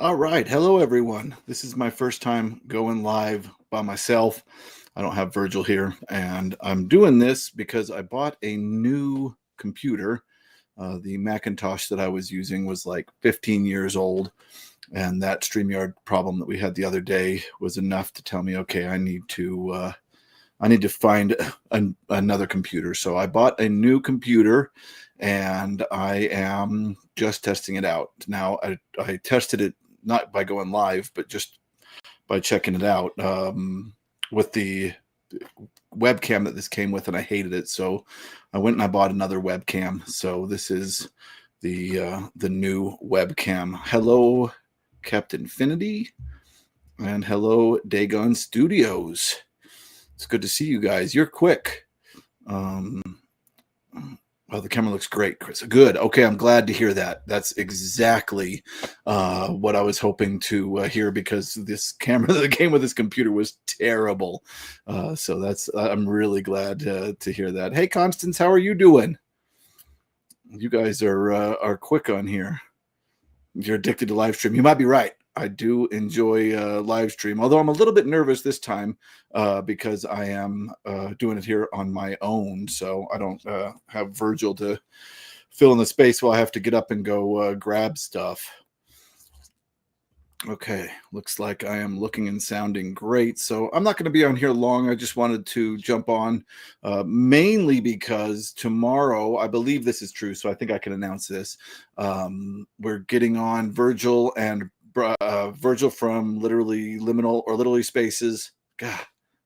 All right. Hello, everyone. This is my first time going live by myself. I don't have Virgil here, and I'm doing this because I bought a new computer. The Macintosh that I was using was like 15 years old, and that StreamYard problem that we had the other day was enough to tell me, okay, I need to find another computer. So I bought a new computer, and I am just testing it out. Now, I tested it not by going live, but just by checking it out with the webcam that this came with, and I hated it. So I went and I bought another webcam. So this is the new webcam. Hello, Captain Infinity, and hello, Dagon Studios. It's good to see you guys. You're quick. Well, the camera looks great, Chris. Good. Okay, I'm glad to hear that. That's exactly what I was hoping to hear, because this camera that came with this computer was terrible. So I'm really glad to hear that. Hey, Constance, how are you doing? You guys are quick on here. You're addicted to live stream. You might be right. I do enjoy live stream, although I'm a little bit nervous this time because I am doing it here on my own. So I don't have Virgil to fill in the space while I have to get up and go grab stuff. Okay, looks like I am looking and sounding great. So I'm not going to be on here long. I just wanted to jump on mainly because tomorrow, I believe this is true, so I think I can announce this. We're getting on Virgil and Virgil from Literally Liminal or Literally Spaces. God,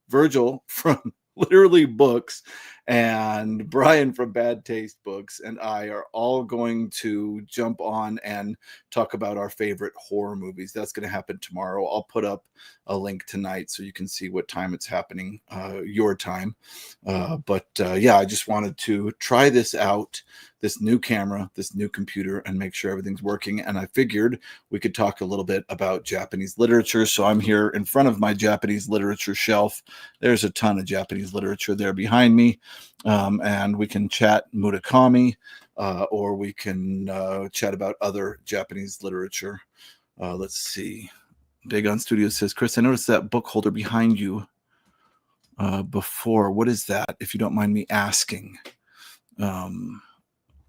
Virgil from Literally Books and Brian from Bad Taste Books and I are all going to jump on and talk about our favorite horror movies. That's going to happen tomorrow. I'll put up a link tonight so you can see what time it's happening, your time. But yeah, I just wanted to try this out, this new camera, this new computer, and make sure everything's working. And I figured we could talk a little bit about Japanese literature. So I'm here in front of my Japanese literature shelf. There's a ton of Japanese literature there behind me. And we can chat Murakami, or we can chat about other Japanese literature. Let's see. Dagon Studios says, Chris, I noticed that book holder behind you before. What is that, if you don't mind me asking?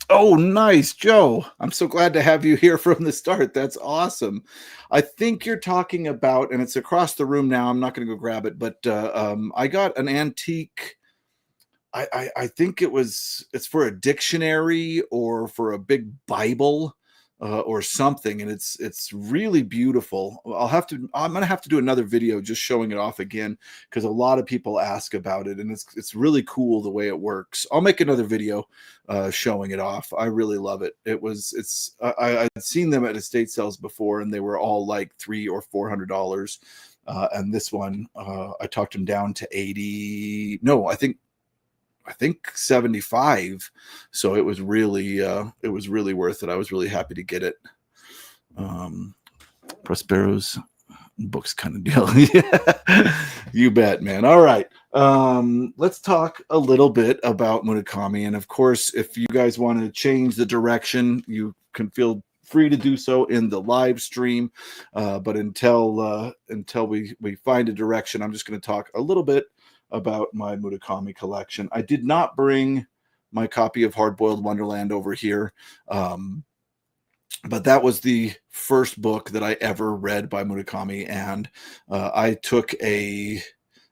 Oh, nice, Joe. I'm so glad to have you here from the start. That's awesome. I think you're talking about, and it's across the room now. I'm not going to go grab it, but I got an antique. I think it's for a dictionary or for a big Bible or something, and it's really beautiful. I'm gonna have to do another video just showing it off again, because a lot of people ask about it, and it's really cool the way it works. I'll make another video showing it off. I really love it. I'd seen them at estate sales before, and they were all like $300 or $400. And this one, I talked them down to 80. No, I think 75. So it was really worth it. I was really happy to get it. Prospero's books kind of deal. Yeah, you bet, man. All right. Let's talk a little bit about Murakami. And of course, if you guys want to change the direction, you can feel free to do so in the live stream. But until we find a direction, I'm just going to talk a little bit about my Murakami collection. I did not bring my copy of Hard-Boiled Wonderland over here, but that was the first book that I ever read by Murakami, and I took a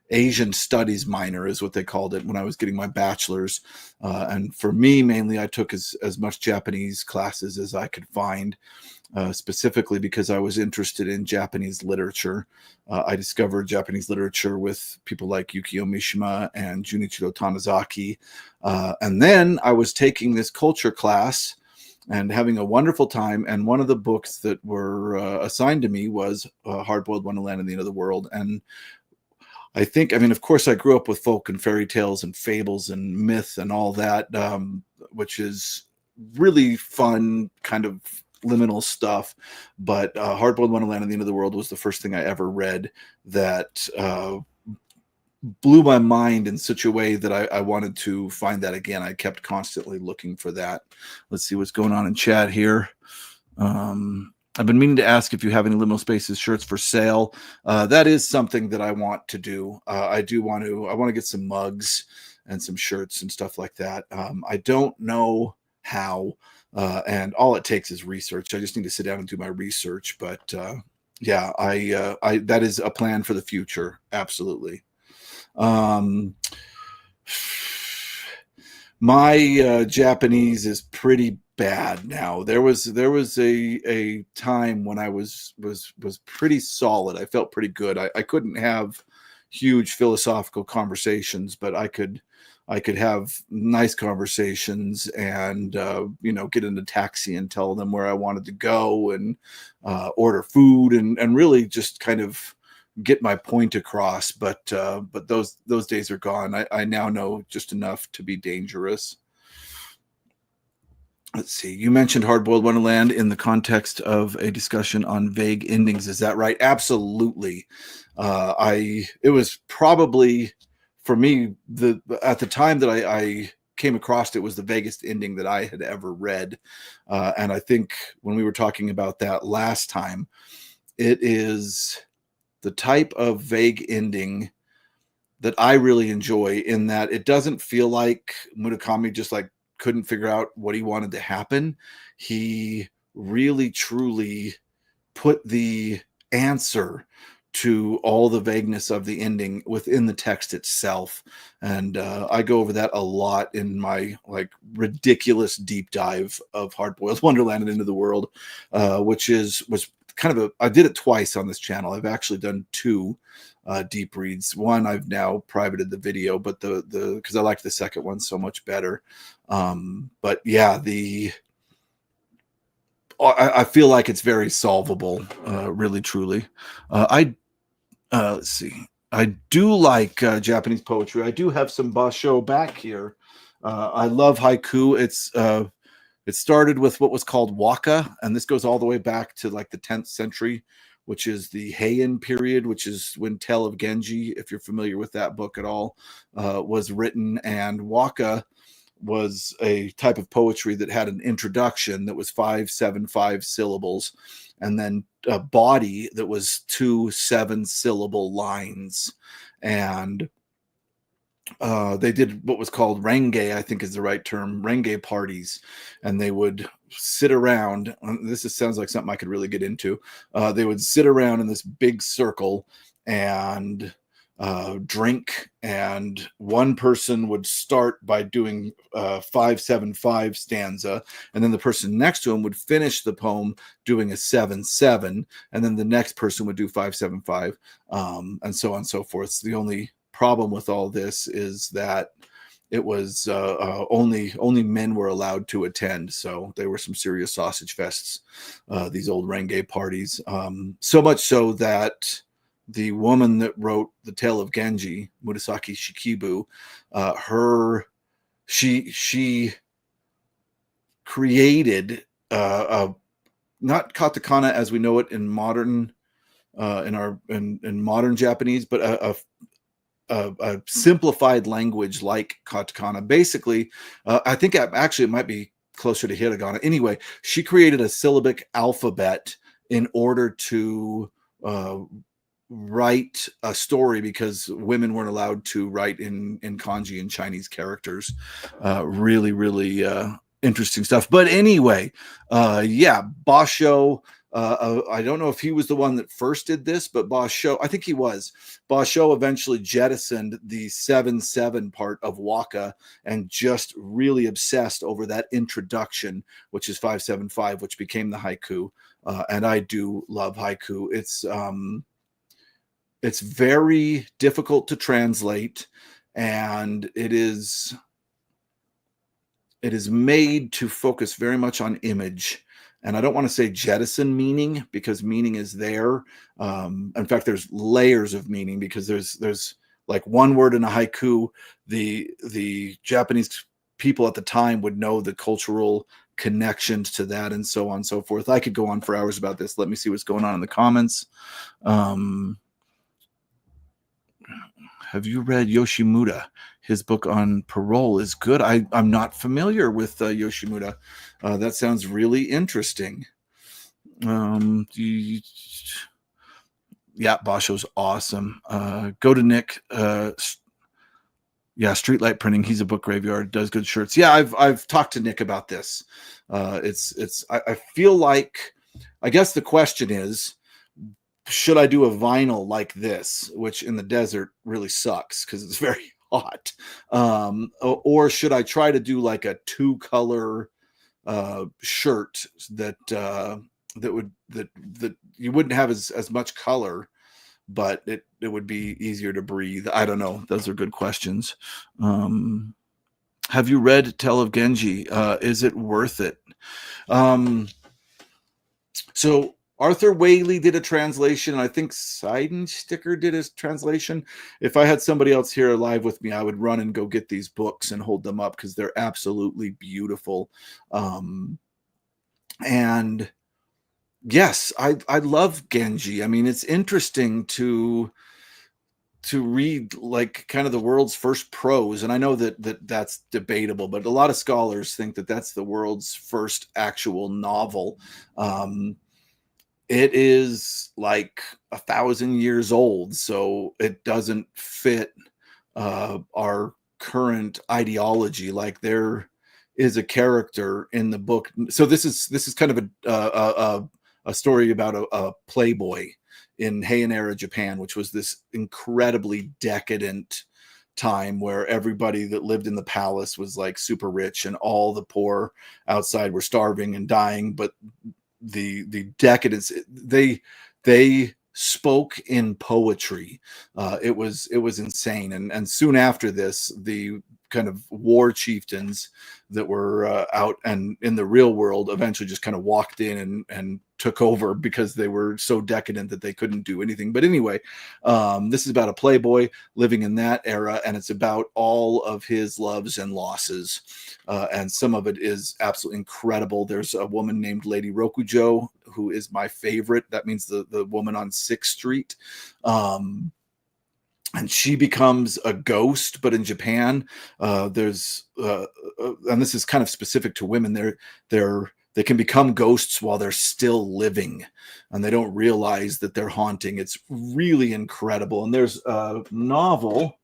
Asian studies minor, is what they called it, when I was getting my bachelor's. And for me, mainly, I took as much Japanese classes as I could find, specifically because I was interested in Japanese literature. I discovered Japanese literature with people like Yukio Mishima and Junichiro Tanizaki. And then I was taking this culture class and having a wonderful time. And one of the books that were assigned to me was Hard-Boiled Wonderland and the End of the World. And of course, I grew up with folk and fairy tales and fables and myth and all that, which is really fun kind of liminal stuff. But Hard-Boiled Wonderland and the End of the World was the first thing I ever read that blew my mind in such a way that I wanted to find that again. I kept constantly looking for that. Let's see what's going on in chat here. I've been meaning to ask if you have any Liminal Spaces shirts for sale. That is something that I want to do. I want to get some mugs and some shirts and stuff like that. I don't know how, and all it takes is research. I just need to sit down and do my research. But yeah, that is a plan for the future. Absolutely. Um, my Japanese is pretty bad now. There was a time when I was pretty solid. I felt pretty good. I couldn't have huge philosophical conversations, but I could have nice conversations and get in a taxi and tell them where I wanted to go and order food and really just kind of get my point across. But those days are gone. I now know just enough to be dangerous. Let's see. You mentioned Hard-Boiled Wonderland in the context of a discussion on vague endings. Is that right? Absolutely. It was probably for me at the time that I came across it was the vaguest ending that I had ever read, and I think when we were talking about that last time, it is the type of vague ending that I really enjoy, in that it doesn't feel like Murakami just like couldn't figure out what he wanted to happen. He really truly put the answer to all the vagueness of the ending within the text itself. And I go over that a lot in my like ridiculous deep dive of Hard-Boiled Wonderland and Into the World, which was kind of I did it twice on this channel. I've actually done two deep reads. One I've now privated the video, but the because I like the second one so much better. But yeah, I feel like it's very solvable, really truly. Let's see. I do like Japanese poetry. I do have some basho back here. I love haiku. It started with what was called waka, and this goes all the way back to like the 10th century, which is the Heian period, which is when Tale of Genji, if you're familiar with that book at all, was written. And waka was a type of poetry that had an introduction that was 575 syllables, and then a body that was 2 7-syllable lines. And they did what was called renge, I think is the right term, renge parties, and they would sit around. Sounds like something I could really get into. They would sit around in this big circle and drink, and one person would start by doing 575 stanza, and then the person next to him would finish the poem doing a 7-7, and then the next person would do 575, and so on and so forth. The only problem with all this is that it was only men were allowed to attend, so there were some serious sausage fests, these old renge parties, so much so that the woman that wrote the Tale of Genji, Murasaki Shikibu, she created not katakana as we know it in modern in modern Japanese, but a simplified language like katakana. Basically, I think actually it might be closer to hiragana. Anyway, she created a syllabic alphabet in order to write a story, because women weren't allowed to write in kanji and Chinese characters. Really interesting stuff. But anyway, yeah, Basho. I don't know if he was the one that first did this, but Basho, I think he was. Basho eventually jettisoned the 7-7 part of waka and just really obsessed over that introduction, which is 575, which became the haiku. And I do love haiku. It's very difficult to translate, and it is made to focus very much on image. And I don't want to say jettison meaning, because meaning is there. In fact, there's layers of meaning, because there's like one word in a haiku. The Japanese people at the time would know the cultural connections to that, and so on and so forth. I could go on for hours about this. Let me see what's going on in the comments. Have you read Yoshimura? His book on parole is good. I'm not familiar with Yoshimura. That sounds really interesting. Yeah, Basho's awesome. Go to Nick. Yeah, Streetlight Printing. He's a book graveyard. Does good shirts. Yeah, I've talked to Nick about this. I feel like, I guess the question is, should I do a vinyl like this, which in the desert really sucks because it's very hot, or should I try to do like a 2-color shirt that you wouldn't have as much color, but it would be easier to breathe. I don't know. Those are good questions. Have you read Tale of Genji? Is it worth it? So Arthur Whaley did a translation. I think Seidensticker did his translation. If I had somebody else here live with me, I would run and go get these books and hold them up because they're absolutely beautiful. And yes, I love Genji. I mean, it's interesting to read like kind of the world's first prose, and I know that's debatable, but a lot of scholars think that that's the world's first actual novel. It is like 1,000 years old, so it doesn't fit our current ideology. Like, there is a character in the book. So this is kind of a story about a playboy in Heian era Japan, which was this incredibly decadent time where everybody that lived in the palace was like super rich and all the poor outside were starving and dying. But the decadence, they spoke in poetry. It was insane. And soon after this, the kind of war chieftains that were out and in the real world eventually just kind of walked in and took over because they were so decadent that they couldn't do anything. But anyway, this is about a playboy living in that era, and it's about all of his loves and losses. And some of it is absolutely incredible. There's a woman named Lady Rokujo, who is my favorite. That means the woman on 6th Street. And she becomes a ghost, but in Japan, there's and this is kind of specific to women. They can become ghosts while they're still living, and they don't realize that they're haunting. It's really incredible. And there's a novel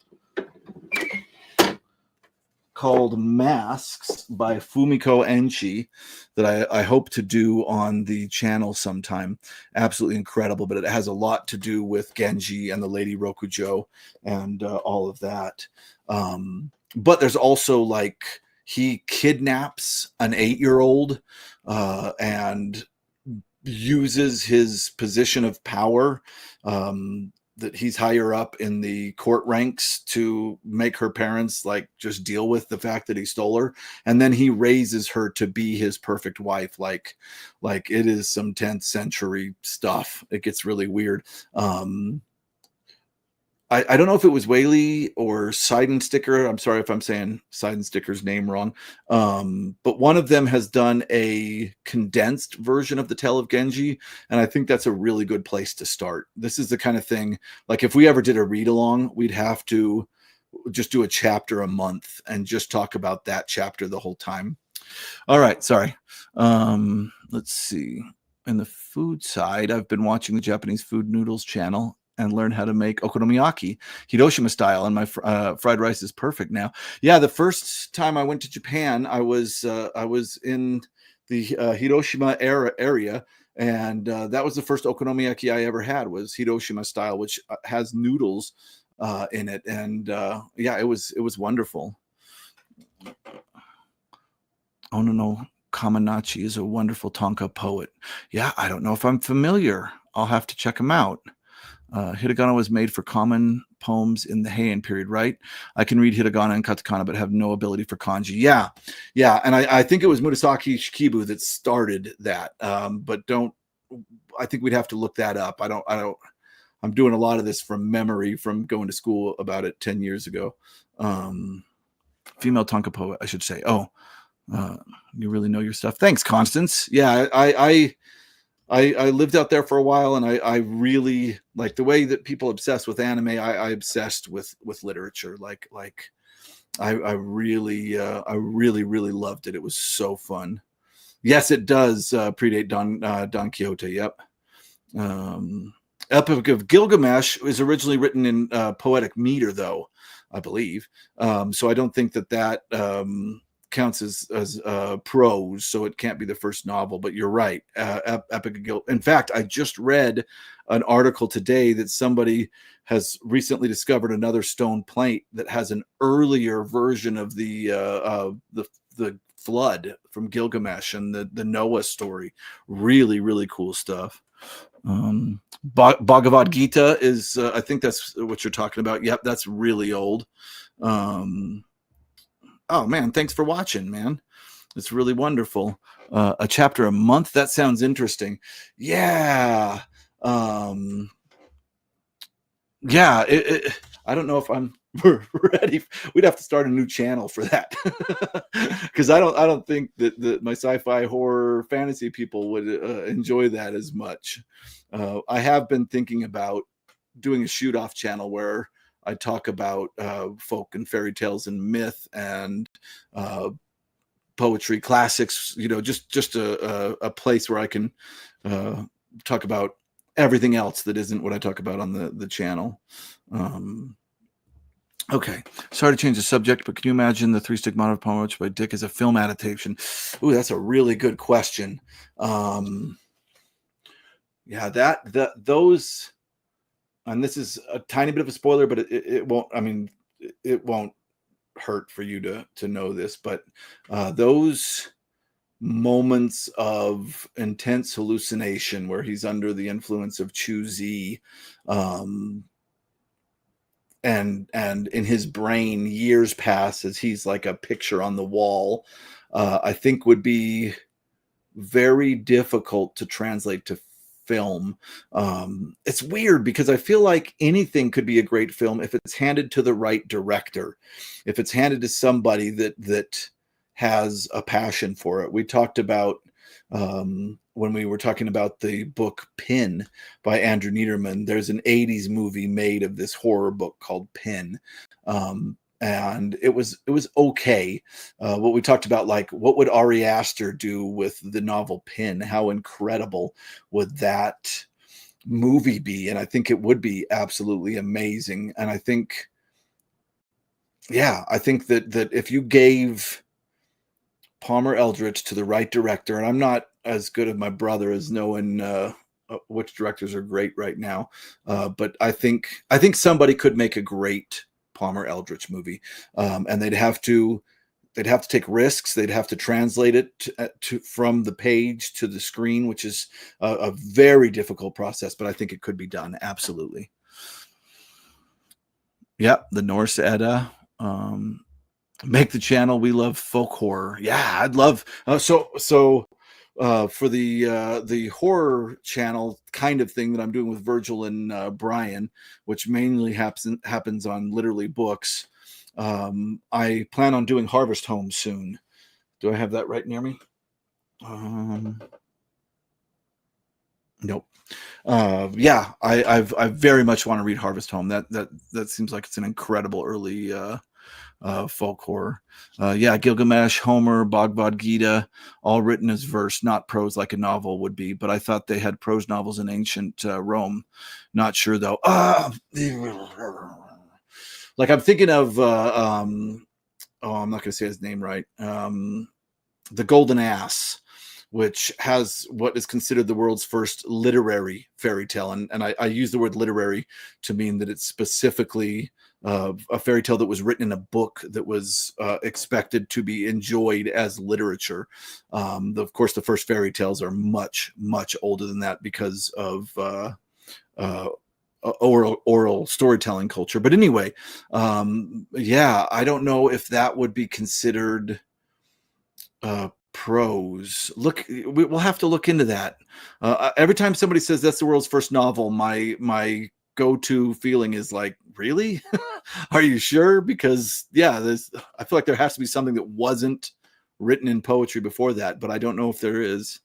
called Masks by Fumiko Enchi that I hope to do on the channel sometime. Absolutely incredible, but it has a lot to do with Genji and the Lady Rokujo and all of that. But there's also, like, he kidnaps an 8-year-old and uses his position of power, that he's higher up in the court ranks, to make her parents like just deal with the fact that he stole her, and then he raises her to be his perfect wife. Like it is some 10th century stuff. It gets really weird. I don't know if it was Whaley or Seidensticker. I'm sorry if I'm saying Seidensticker's name wrong. But one of them has done a condensed version of the Tale of Genji, and I think that's a really good place to start. This is the kind of thing, like, if we ever did a read along, we'd have to just do a chapter a month and just talk about that chapter the whole time. All right, sorry. Let's see. In the food side, I've been watching the Japanese Food Noodles channel and learn how to make okonomiyaki Hiroshima style, and my fried rice is perfect now. Yeah, the first time I went to Japan, I was in the Hiroshima area, and that was the first okonomiyaki I ever had, was Hiroshima style, which has noodles in it, and yeah, it was wonderful. Oh no, Kamenachi is a wonderful Tonka poet. Yeah, I don't know if I'm familiar. I'll have to check him out. Hiragana was made for common poems in the Heian period, right? I can read hiragana and katakana, but have no ability for kanji. Yeah. And I think it was Murasaki Shikibu that started that. But I think we'd have to look that up. I'm doing a lot of this from memory from going to school about it 10 years ago. Female Tonka poet, I should say. Oh, you really know your stuff. Thanks, Constance. Yeah, I lived out there for a while, and I really like the way that people obsess with anime. I obsessed with literature. I really loved it. It was so fun. Yes, it does predate Don Quixote. Yep. Epic of Gilgamesh was originally written in poetic meter, though, I believe. So I don't think that counts as prose, so it can't be the first novel. But you're right. Epic of Gilgamesh. In fact, I just read an article today that somebody has recently discovered another stone plate that has an earlier version of the flood from Gilgamesh and the Noah story. Really, really cool stuff. Bhagavad Gita is, I think that's what you're talking about. Yep, that's really old. Um, oh man, thanks for watching, man. It's really wonderful. A chapter a month. That sounds interesting. Yeah. Um, yeah. I don't know if I'm ready. We'd have to start a new channel for that because I don't think that my sci-fi horror fantasy people would enjoy that as much. I have been thinking about doing a shoot off channel where I talk about folk and fairy tales and myth and poetry classics, just a place where I can talk about everything else that isn't what I talk about on the channel. Okay, sorry to change the subject, but can you imagine the Three Stigmata of Palmer by Dick as a film adaptation? Ooh, that's a really good question. Yeah, those, and this is a tiny bit of a spoiler, but it won't. I mean, it won't hurt for you to know this, but those moments of intense hallucination where he's under the influence of Chu-Zi, and in his brain years pass as he's like a picture on the wall, I think would be very difficult to translate to film. It's weird because I feel like anything could be a great film if it's handed to the right director, if it's handed to somebody that has a passion for it. We talked about when we were talking about the book Pin by Andrew Niederman. There's an 80s movie made of this horror book called Pin. And it was okay. What we talked about, like, what would Ari Aster do with the novel Pin? How incredible would that movie be? And I think it would be absolutely amazing. And I think, yeah, I think that if you gave Palmer Eldritch to the right director, and I'm not as good as my brother as knowing which directors are great right now, but I think somebody could make a great Palmer Eldritch movie, and they'd have to take risks. They'd have to translate it from the page to the screen, which is a very difficult process. But I think it could be done. Absolutely. Yep, the Norse Edda. Make the channel. We love folk horror. Yeah, I'd love. For the horror channel kind of thing that I'm doing with Virgil and Brian, which mainly happens on literally books. I plan on doing Harvest Home soon. Do I have that right near me? Nope. Yeah, I very much want to read Harvest Home. That seems like it's an incredible early folk horror. Yeah, Gilgamesh, Homer, Bhagavad Gita, all written as verse, not prose like a novel would be. But I thought they had prose novels in ancient Rome. Not sure though. Like I'm thinking of. I'm not going to say his name right. The Golden Ass, which has what is considered the world's first literary fairy tale. And I use the word literary to mean that it's specifically a fairy tale that was written in a book that was expected to be enjoyed as literature. Of course, the first fairy tales are much, much older than that because of oral storytelling culture. But anyway, yeah, I don't know if that would be considered prose. We'll have to look into that. Every time somebody says that's the world's first novel, my go-to feeling is like, really? Are you sure? Because yeah, I feel like there has to be something that wasn't written in poetry before that, but I don't know if there is.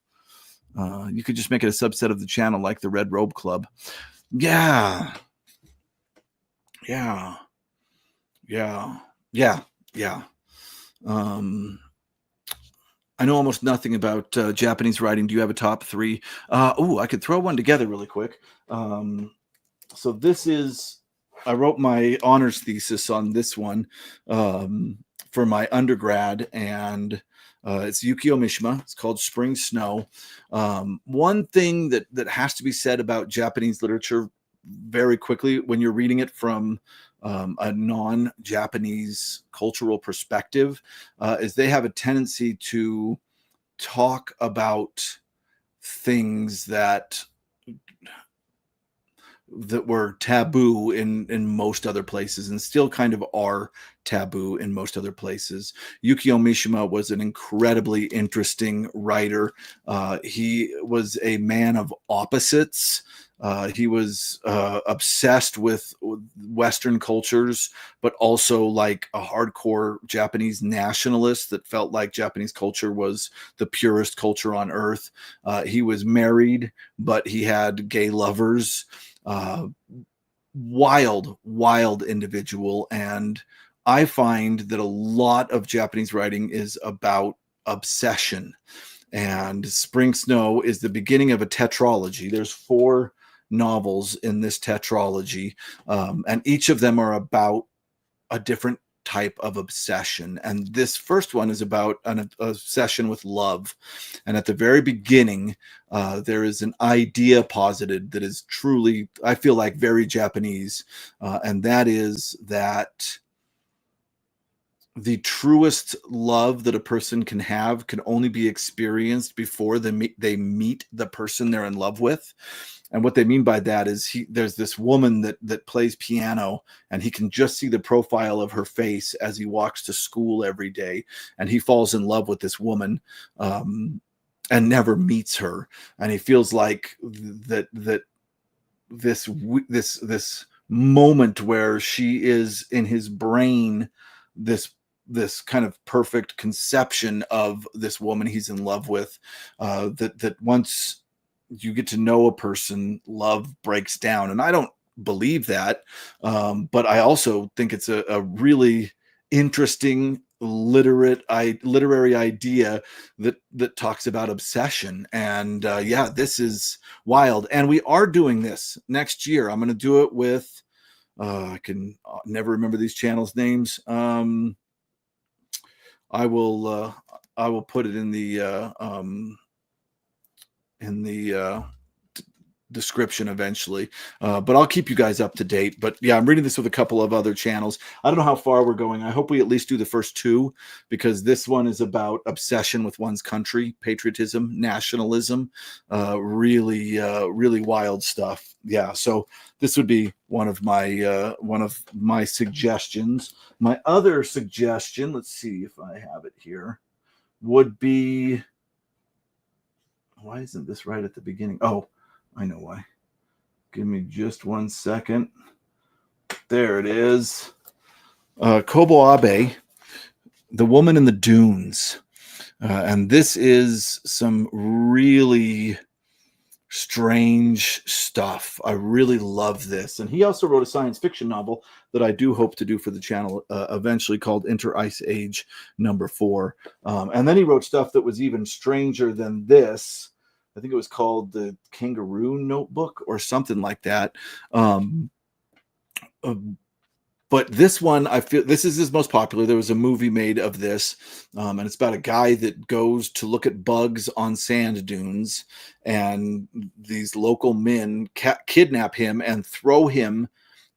You could just make it a subset of the channel, like the Red Robe Club. Yeah, yeah, yeah, yeah, yeah. Um, I know almost nothing about Japanese writing. Do you have a top three? I could throw one together really quick. Um, so this is, I wrote my honors thesis on this one um, for my undergrad, and it's Yukio Mishima. It's called Spring Snow. One thing that has to be said about Japanese literature very quickly when you're reading it from a non-Japanese cultural perspective is they have a tendency to talk about things that were taboo in most other places and still kind of are taboo in most other places. Yukio Mishima was an incredibly interesting writer. He was a man of opposites. He was obsessed with Western cultures, but also like a hardcore Japanese nationalist that felt like Japanese culture was the purest culture on earth. He was married, but he had gay lovers. uh, wild individual. And I find that a lot of Japanese writing is about obsession. And Spring Snow is the beginning of a tetralogy. There's 4 novels in this tetralogy, and each of them are about a different type of obsession. And this first one is about an obsession with love. And at the very beginning, there is an idea posited that is truly, I feel like, very Japanese. And that is that the truest love that a person can have can only be experienced before they meet the person they're in love with. And what they mean by that is there's this woman that plays piano, and he can just see the profile of her face as he walks to school every day, and he falls in love with this woman, and never meets her. And he feels like that this moment where she is in his brain, this kind of perfect conception of this woman he's in love with, that once you get to know a person, love breaks down. And I don't believe that, but I also think it's a really interesting literary idea that talks about obsession. And yeah, this is wild. And we are doing this next year. I'm going to do it with I can never remember these channels names. I will put it in the description eventually, but I'll keep you guys up to date. But yeah, I'm reading this with a couple of other channels. I don't know how far we're going. I hope we at least do the first 2, because this one is about obsession with one's country, patriotism, nationalism, really wild stuff. Yeah, so this would be one of my suggestions. My other suggestion, let's see if I have it here, would be, why isn't this right at the beginning? Oh, I know why. Give me just 1 second. There it is. Kobo Abe, The Woman in the Dunes. And this is some really strange stuff. I really love this. And he also wrote a science fiction novel that I do hope to do for the channel eventually, called Inter Ice Age #4. And then he wrote stuff that was even stranger than this. I think it was called The Kangaroo Notebook or something like that. But this one, I feel this is his most popular. There was a movie made of this, and it's about a guy that goes to look at bugs on sand dunes, and these local men kidnap him and throw him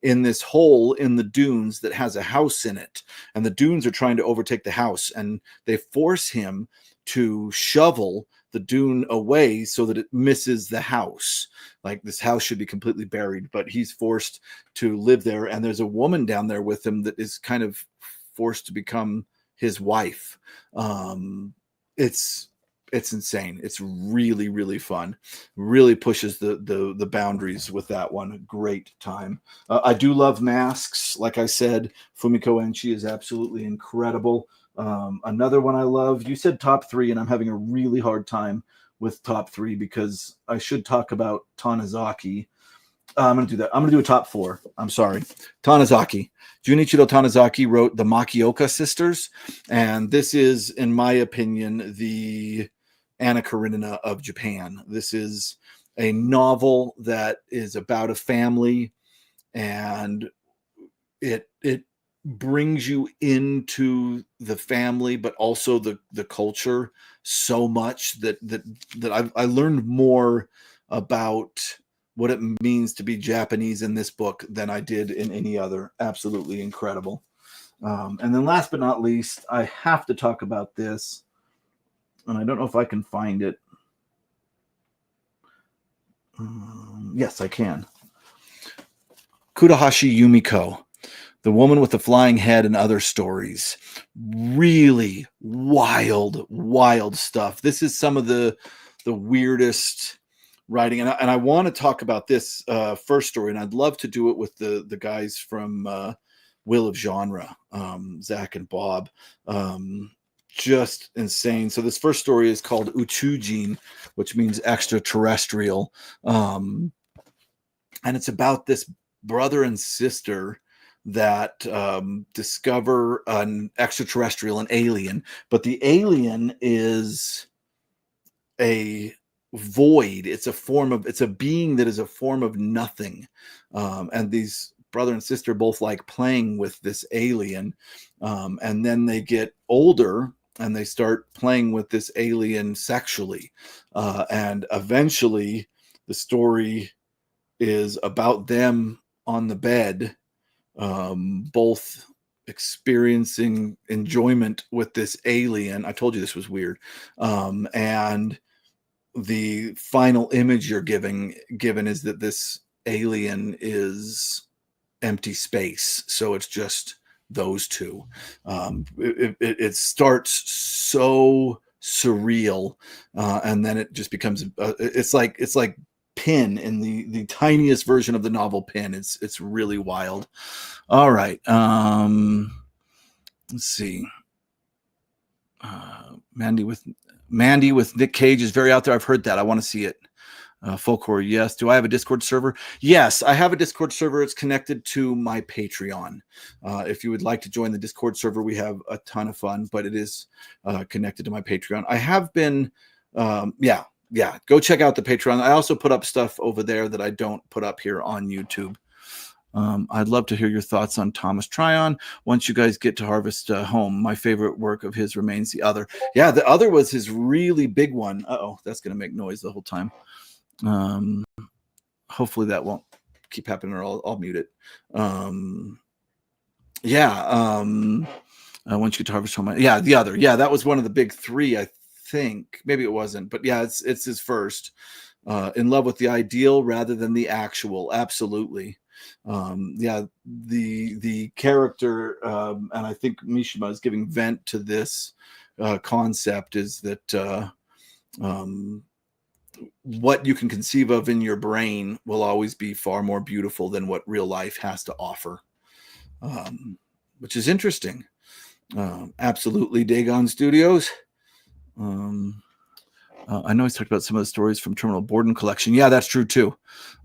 in this hole in the dunes that has a house in it. And the dunes are trying to overtake the house, and they force him to shovel the dune away so that it misses the house. Like, this house should be completely buried, but he's forced to live there. And there's a woman down there with him that is kind of forced to become his wife. It's insane. It's really fun. Really pushes the boundaries with that one. Great time. I do love masks. Like I said, Fumiko Enchi is absolutely incredible. Another one I love, you said top 3, and I'm having a really hard time with top 3 because I should talk about Tanizaki. I'm going to do that. I'm going to do a top four. I'm sorry. Tanizaki. Junichiro Tanizaki wrote the Makioka Sisters, and this is, in my opinion, the Anna Karenina of Japan. This is a novel that is about a family, and it brings you into the family, but also the culture so much that I learned more about what it means to be Japanese in this book than I did in any other. Absolutely incredible. And then last but not least, I have to talk about this, and I don't know if I can find it. Yes, I can. Kudahashi Yumiko, The Woman with the Flying Head and Other Stories. Really wild stuff. This is some of the weirdest writing, and I want to talk about this first story, and I'd love to do it with the guys from Will of Genre, Zach and Bob. Just insane. So this first story is called Uchujin, which means extraterrestrial, and it's about this brother and sister that discover an extraterrestrial, an alien, but the alien is a void. It's a being that is a form of nothing. And these brother and sister both like playing with this alien. And then they get older and they start playing with this alien sexually. And eventually the story is about them on the bed, both experiencing enjoyment with this alien. I told you this was weird. And the final image you're given is that this alien is empty space. So it's just those two. It starts so surreal, and then it just becomes it's like Pin in the tiniest version of the novel Pin. It's really wild. All right. Let's see. Mandy with Nick Cage is very out there. I've heard that. I want to see it. Folklore, yes. Do I have a Discord server? Yes, I have a Discord server. It's connected to my Patreon. If you would like to join the Discord server, we have a ton of fun, but it is connected to my Patreon. I have been, go check out the Patreon. I also put up stuff over there that I don't put up here on YouTube. I'd love to hear your thoughts on Thomas Tryon once you guys get to Harvest Home. My favorite work of his remains The Other. Yeah, The Other was his really big one. Uh-oh, that's going to make noise the whole time. Hopefully that won't keep happening, or I'll mute it. Once you get to Harvest Home. Yeah, The Other. Yeah, that was one of the big three, I think. Maybe it wasn't, but yeah, it's his first. In love with the ideal rather than the actual. Absolutely. The character, and I think Mishima is giving vent to this concept, is that what you can conceive of in your brain will always be far more beautiful than what real life has to offer, which is interesting. Absolutely, Dagon Studios. I know he's talked about some of the stories from Terminal Borden collection. Yeah, that's true too.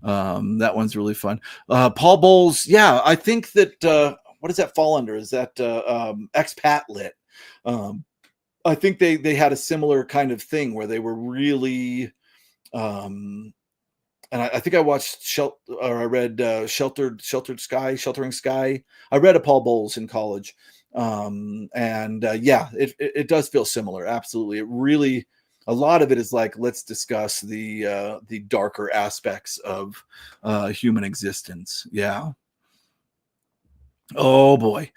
That one's really fun. Paul Bowles. Yeah, I think that what does that fall under? Is that Expat Lit? I think they had a similar kind of thing where they were really, and I think I watched I read Sheltering Sky. I read a Paul Bowles in college, it does feel similar. Absolutely, it really. A lot of it is like, let's discuss the darker aspects of human existence. Yeah. Oh boy.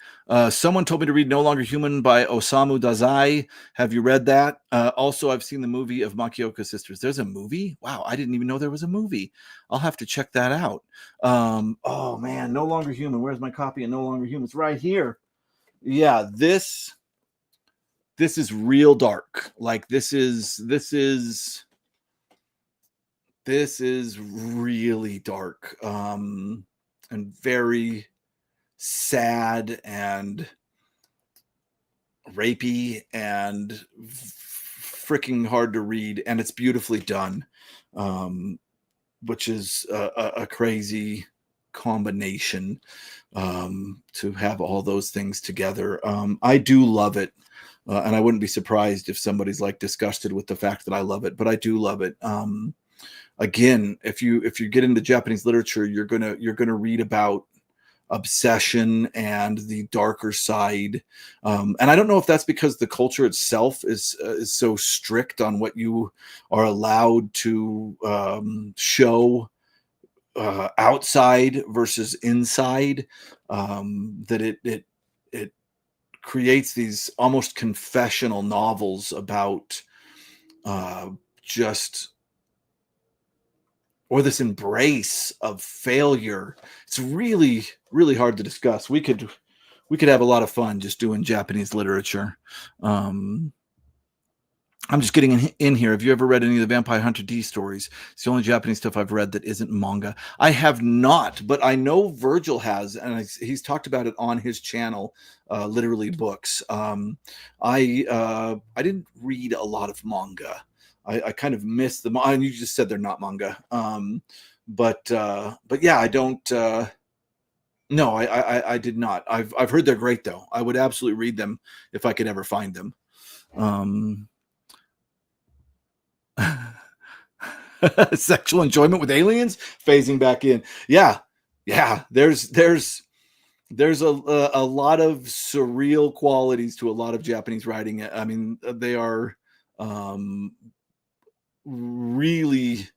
Someone told me to read No Longer Human by Osamu Dazai. Have you read that? Also, I've seen the movie of Makioka Sisters. There's a movie? Wow, I didn't even know there was a movie. I'll have to check that out. Oh man, No Longer Human. Where's my copy of No Longer Human? It's right here. Yeah, this is real dark. Like this is really dark, and very sad and rapey and freaking hard to read, and it's beautifully done. which is a crazy combination, to have all those things together. I do love it. And I wouldn't be surprised if somebody's like disgusted with the fact that I love it, but I do love it. Again, if you get into Japanese literature, you're gonna read about obsession and the darker side. And I don't know if that's because the culture itself is so strict on what you are allowed to show outside versus inside, that it creates these almost confessional novels about uh, just or this embrace of failure. It's really really hard to discuss. We could have a lot of fun just doing Japanese literature. Um, I'm just getting in here. Have you ever read any of the Vampire Hunter D stories? It's the only Japanese stuff I've read that isn't manga. I have not, but I know Virgil has, and he's talked about it on his channel, literally books. I didn't read a lot of manga. I kind of missed them. And you just said they're not manga. But yeah, I don't. No, I did not. I've heard they're great though. I would absolutely read them if I could ever find them. Um, Sexual enjoyment with aliens phasing back in. Yeah, yeah. There's a lot of surreal qualities to a lot of Japanese writing. I mean, they are um, really.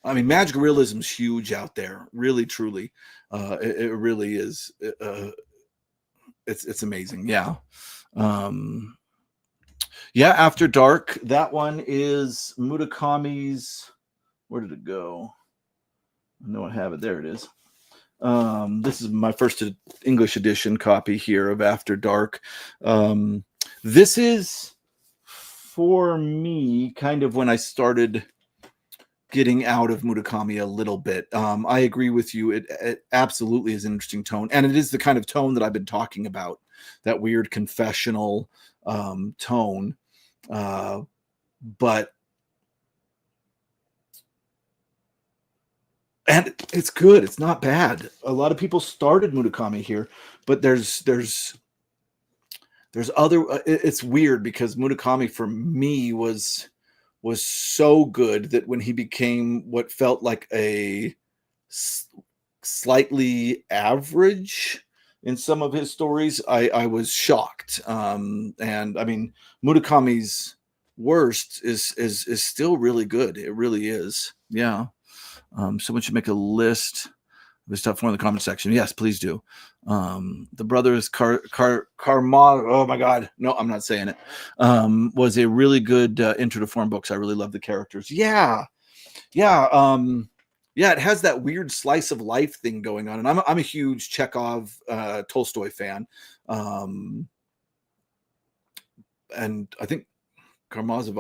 I mean, magical realism is huge out there. Really, truly, it really is. It's amazing. Yeah. Um, yeah. After Dark. That one is Murakami's. Where did it go? I know I have it. There it is. This is my first English edition copy here of After Dark. This is for me kind of when I started getting out of Murakami a little bit. I agree with you. It absolutely is an interesting tone, and it is the kind of tone that I've been talking about, that weird confessional tone. But and it's good. It's not bad. A lot of people started Murakami here, but there's other. It's weird because Murakami for me was so good that when he became what felt like a slightly average in some of his stories, I was shocked. And I mean, Murakami's worst is still really good. It really is. Yeah. Someone should make a list of the stuff for in the comment section. Yes, please do. The brothers Karma. Oh my God, no, I'm not saying it. Was a really good intro to foreign books. I really love the characters. Yeah, yeah, yeah. It has that weird slice of life thing going on, and I'm a huge Chekhov, Tolstoy fan, and I think Karamazov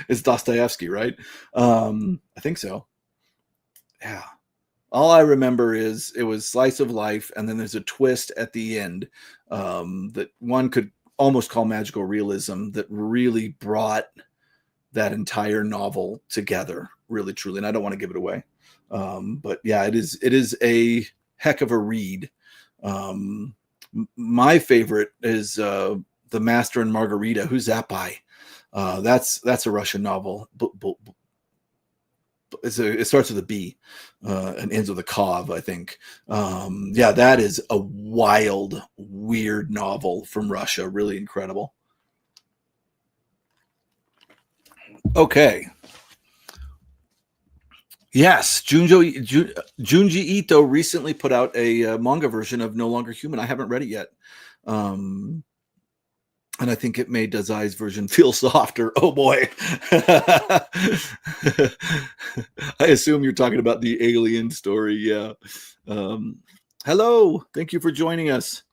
is Dostoevsky, right? I think so. Yeah. All I remember is it was slice of life, and then there's a twist at the end, that one could almost call magical realism, that really brought that entire novel together, really truly. And I don't want to give it away, but yeah, it is a heck of a read. My favorite is The Master and Margarita. Who's that by? That's a Russian novel. It starts with a B and ends with a Kov, I think. Yeah, that is a wild, weird novel from Russia. Really incredible. Okay. Yes, Junji Ito recently put out a manga version of No Longer Human. I haven't read it yet. And I think it made Dazai's version feel softer. Oh boy. I assume you're talking about the alien story. Yeah. Hello. Thank you for joining us.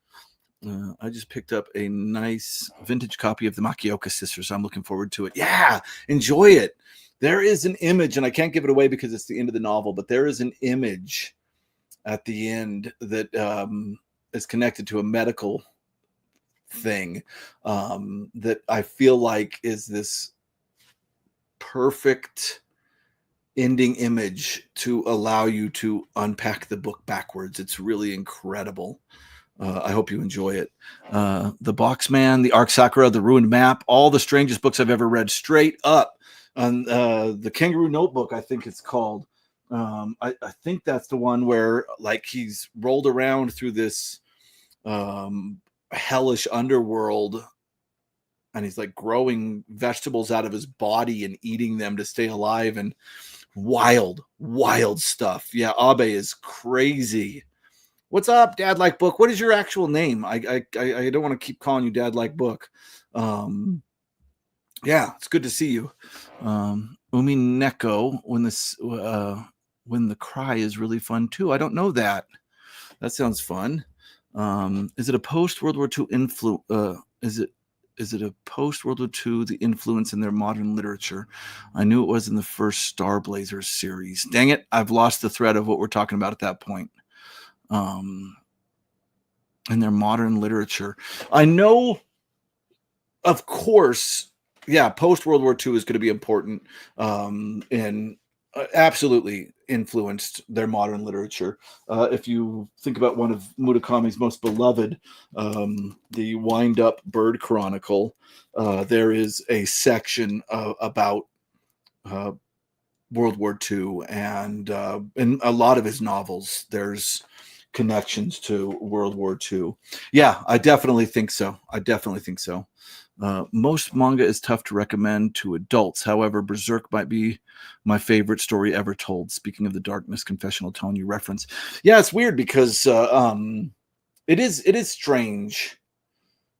I just picked up a nice vintage copy of the Makioka Sisters. I'm looking forward to it. Yeah. Enjoy it. There is an image, and I can't give it away because it's the end of the novel, but there is an image at the end that is connected to a medical thing, that I feel like is this perfect ending image to allow you to unpack the book backwards. It's really incredible. I hope you enjoy it. The Boxman, The Arc Sakura, The Ruined Map, all the strangest books I've ever read, straight up. On the Kangaroo Notebook, I think it's called. I think that's the one where like he's rolled around through this hellish underworld, and he's like growing vegetables out of his body and eating them to stay alive, and wild stuff. Yeah, Abe is crazy. What's up, Dad Like Book? What is your actual name? I don't want to keep calling you Dad Like Book. Yeah, it's good to see you. Umi Neko, when the cry is really fun too. I don't know that. That sounds fun. Is it a post World War II influence? Is it a post World War II the influence in their modern literature? I knew it was in the first Star Blazers series. Dang it, I've lost the thread of what we're talking about at that point. In their modern literature, I know, of course, yeah, post World War II is going to be important, and absolutely influenced their modern literature. If you think about one of Murakami's most beloved, the Wind Up Bird Chronicle, there is a section about World War II, and in a lot of his novels, there's connections to World War II. Yeah, I definitely think so. Most manga is tough to recommend to adults. However, Berserk might be my favorite story ever told. Speaking of the darkness, confessional tone you reference. Yeah, it's weird because it is strange.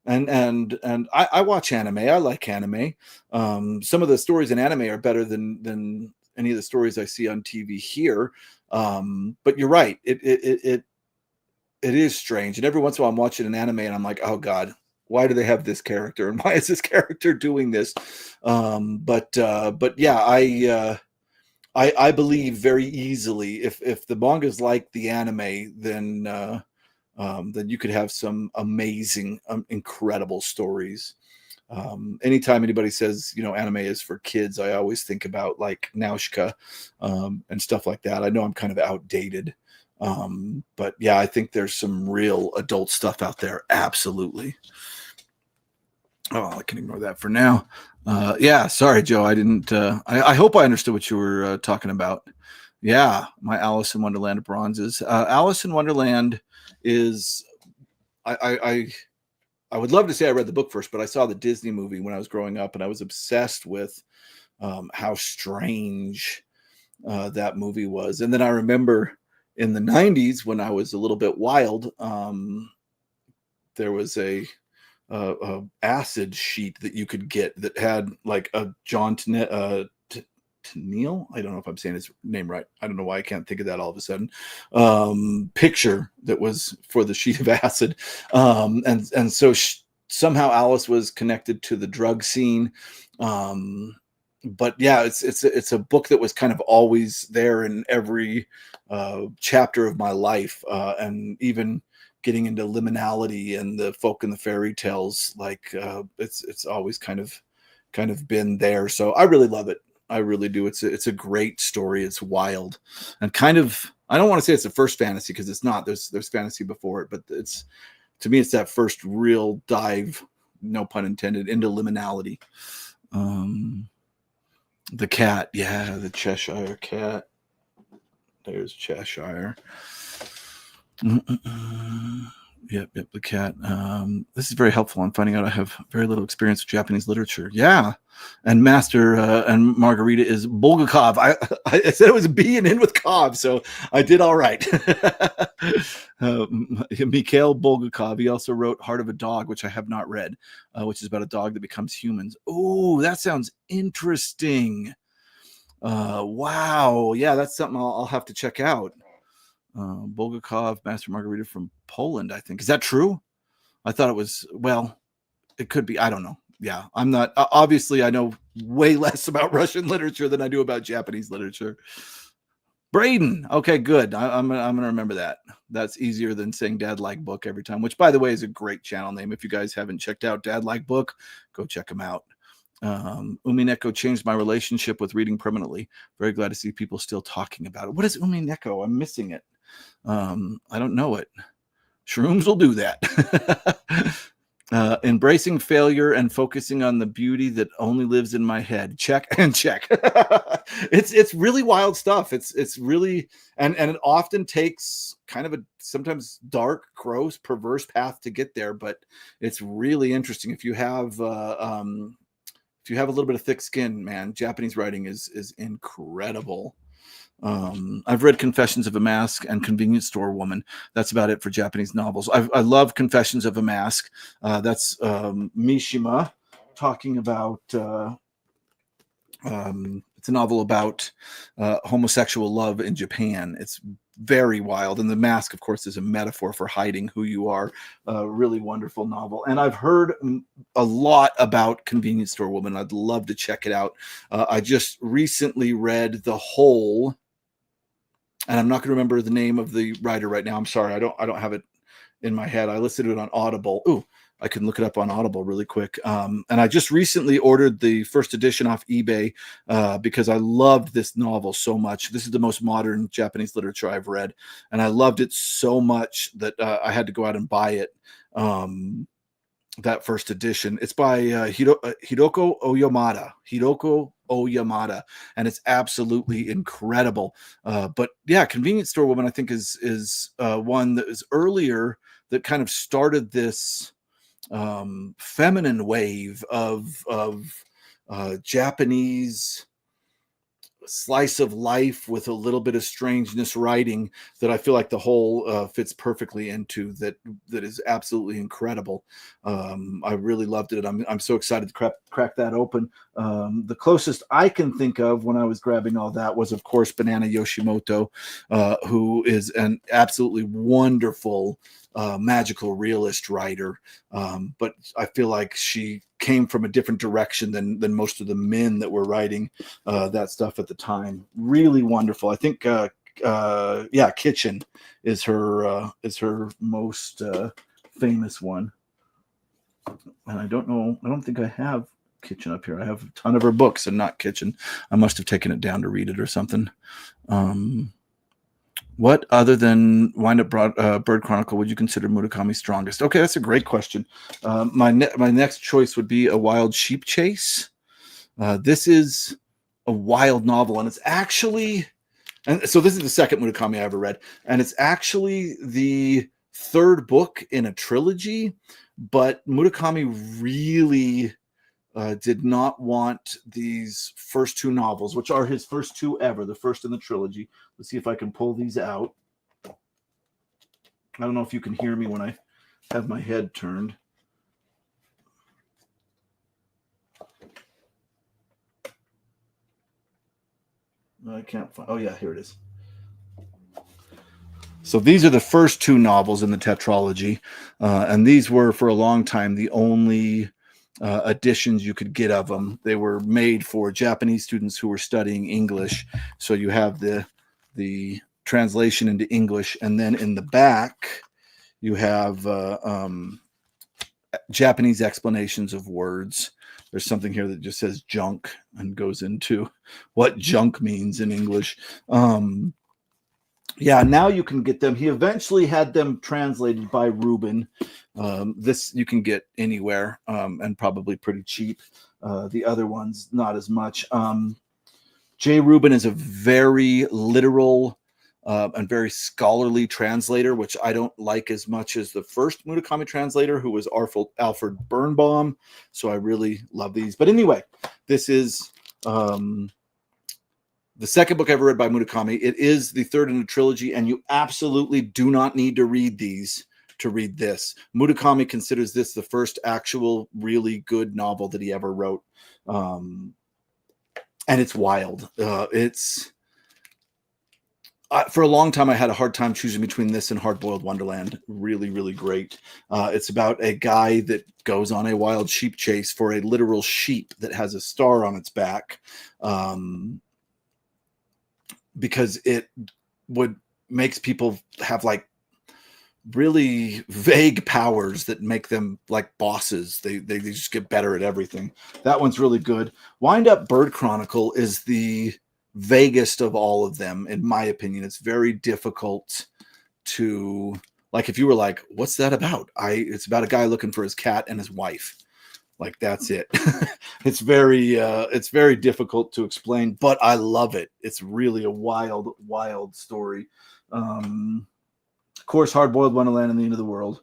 And I watch anime. I like anime. Some of the stories in anime are better than any of the stories I see on TV here. But you're right. It is strange. And every once in a while I'm watching an anime and I'm like, oh God, why do they have this character? And why is this character doing this? But yeah, I believe very easily if the manga is like the anime, then you could have some amazing, incredible stories. Anytime anybody says, anime is for kids, I always think about like Nausicaa and stuff like that. I know I'm kind of outdated. But yeah, I think there's some real adult stuff out there. Absolutely. Oh, I can ignore that for now. Yeah, sorry, Joe. I didn't. I hope I understood what you were talking about. Yeah, my Alice in Wonderland bronzes. Alice in Wonderland is. I would love to say I read the book first, but I saw the Disney movie when I was growing up, and I was obsessed with how strange that movie was. And then I remember in the 90s when I was a little bit wild, there was a acid sheet that you could get that had like a John Tennille. I don't know if I'm saying his name right. I don't know why I can't think of that all of a sudden. Picture that was for the sheet of acid, and so somehow Alice was connected to the drug scene. But yeah, it's a book that was kind of always there in every chapter of my life, and even getting into liminality and the folk and the fairy tales, like it's always kind of been there. So I really love it. I really do. It's a great story. It's wild and kind of, I don't want to say it's the first fantasy because it's not. There's fantasy before it, but to me it's that first real dive, no pun intended, into liminality. The cat, yeah, the Cheshire cat. There's Cheshire. Yep, the cat. This is very helpful. I'm finding out I have very little experience with Japanese literature. Yeah, and Master and Margarita is Bulgakov. I said it was a B and in with Kov, so I did all right. Mikhail Bulgakov. He also wrote Heart of a Dog, which I have not read, which is about a dog that becomes humans. Oh, that sounds interesting. Wow, yeah, that's something I'll have to check out. Bulgakov, Master Margarita from Poland, I think. Is that true? I thought it was, well, it could be. I don't know. Yeah, I'm not. Obviously, I know way less about Russian literature than I do about Japanese literature. Braden. Okay, good. I'm going to remember that. That's easier than saying Dad Like Book every time, which, by the way, is a great channel name. If you guys haven't checked out Dad Like Book, go check him out. Umineko changed my relationship with reading permanently. Very glad to see people still talking about it. What is Umineko? I'm missing it. I don't know it. Shrooms will do that. Embracing failure and focusing on the beauty that only lives in my head. Check and check. It's really wild stuff. It's really and it often takes kind of a sometimes dark, gross, perverse path to get there, but it's really interesting if you have a little bit of thick skin, man. Japanese writing is incredible. I've read Confessions of a Mask and Convenience Store Woman. That's about it for Japanese novels. I love Confessions of a Mask. That's Mishima talking about. It's a novel about homosexual love in Japan. It's very wild, and The Mask, of course, is a metaphor for hiding who you are. Really wonderful novel, and I've heard a lot about Convenience Store Woman. I'd love to check it out. I just recently read the whole. And I'm not going to remember the name of the writer right now. I'm sorry. I don't have it in my head. I listened to it on Audible. Ooh, I can look it up on Audible really quick. And I just recently ordered the first edition off eBay because I loved this novel so much. This is the most modern Japanese literature I've read. And I loved it so much that I had to go out and buy it. That first edition. It's by Hiroko Oyamada. Hiroko Oyamada, and it's absolutely incredible. But yeah, Convenience Store Woman, I think, is one that is earlier that kind of started this feminine wave of Japanese slice of life with a little bit of strangeness writing that I feel like the whole fits perfectly into that is absolutely incredible. I really loved it. I'm so excited to crack that open. The closest I can think of when I was grabbing all that was, of course, Banana Yoshimoto, who is an absolutely wonderful magical realist writer. But I feel like she came from a different direction than most of the men that were writing that stuff at the time. Really wonderful. I think Kitchen is her most famous one. And I don't think I have Kitchen up here. I have a ton of her books and not Kitchen. I must have taken it down to read it or something. What other than Wind Up Bird Chronicle would you consider Murakami's strongest? Okay, that's a great question. My next choice would be A Wild Sheep Chase. This is a wild novel, and it's actually, and so this is the second Murakami I ever read, and it's actually the third book in a trilogy, but Murakami really did not want these first two novels, which are his first two ever, the first in the trilogy. Let's see if I can pull these out. I don't know if you can hear me when I have my head turned. I can't find. Oh, yeah, here it is. So these are the first two novels in the tetralogy, and these were for a long time the only editions you could get of them. They were made for Japanese students who were studying English. So you have the translation into English, and then in the back you have Japanese explanations of words. There's something here that just says junk and goes into what junk means in English. Yeah, now you can get them. He eventually had them translated by Rubin. This you can get anywhere and probably pretty cheap. The other ones, not as much. J. Rubin is a very literal and very scholarly translator, which I don't like as much as the first Murakami translator, who was Alfred Birnbaum. So I really love these. But anyway, this is the second book I ever read by Murakami. It is the third in a trilogy, and you absolutely do not need to read these to read this. Murakami considers this the first actual really good novel that he ever wrote. And it's wild. For a long time, I had a hard time choosing between this and Hard-Boiled Wonderland. Really, really great. It's about a guy that goes on a wild sheep chase for a literal sheep that has a star on its back. Because it makes people have like really vague powers that make them like bosses. They just get better at everything. That one's really good. Wind Up Bird Chronicle is the vaguest of all of them, in my opinion. It's very difficult to, like, if you were like, what's that about? It's about a guy looking for his cat and his wife. Like, that's it. It's very difficult to explain, but I love it. It's really a wild story. Of course, Hard Boiled Wonderland and the End of the World.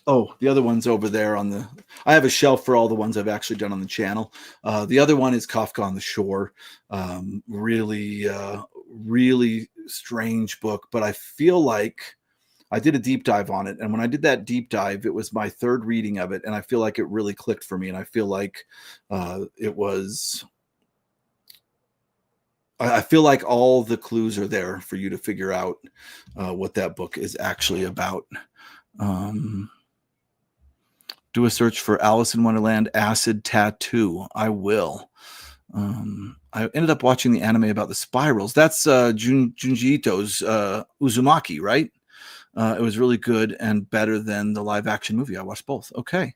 Oh, the other one's over there on the. I have a shelf for all the ones I've actually done on the channel. The other one is Kafka on the Shore. Really strange book, but I feel like I did a deep dive on it. And when I did that deep dive, it was my third reading of it. And I feel like it really clicked for me. And I feel like it was. I feel like all the clues are there for you to figure out what that book is actually about. Do a search for Alice in Wonderland Acid Tattoo. I will. I ended up watching the anime about the spirals. That's Junji Ito's Uzumaki, right? It was really good and better than the live action movie. I watched both. Okay.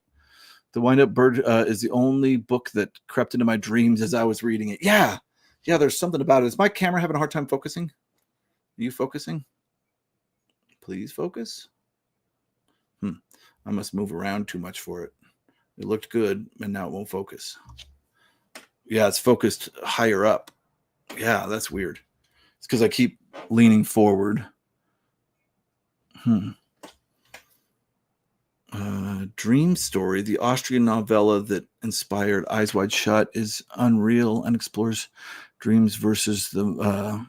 The Wind Up Bird is the only book that crept into my dreams as I was reading it. Yeah, there's something about it. Is my camera having a hard time focusing? Are you focusing? Please focus. I must move around too much for it. It looked good, and now it won't focus. Yeah, it's focused higher up. Yeah, that's weird. It's because I keep leaning forward. Dream Story, the Austrian novella that inspired Eyes Wide Shut, is unreal and explores dreams versus real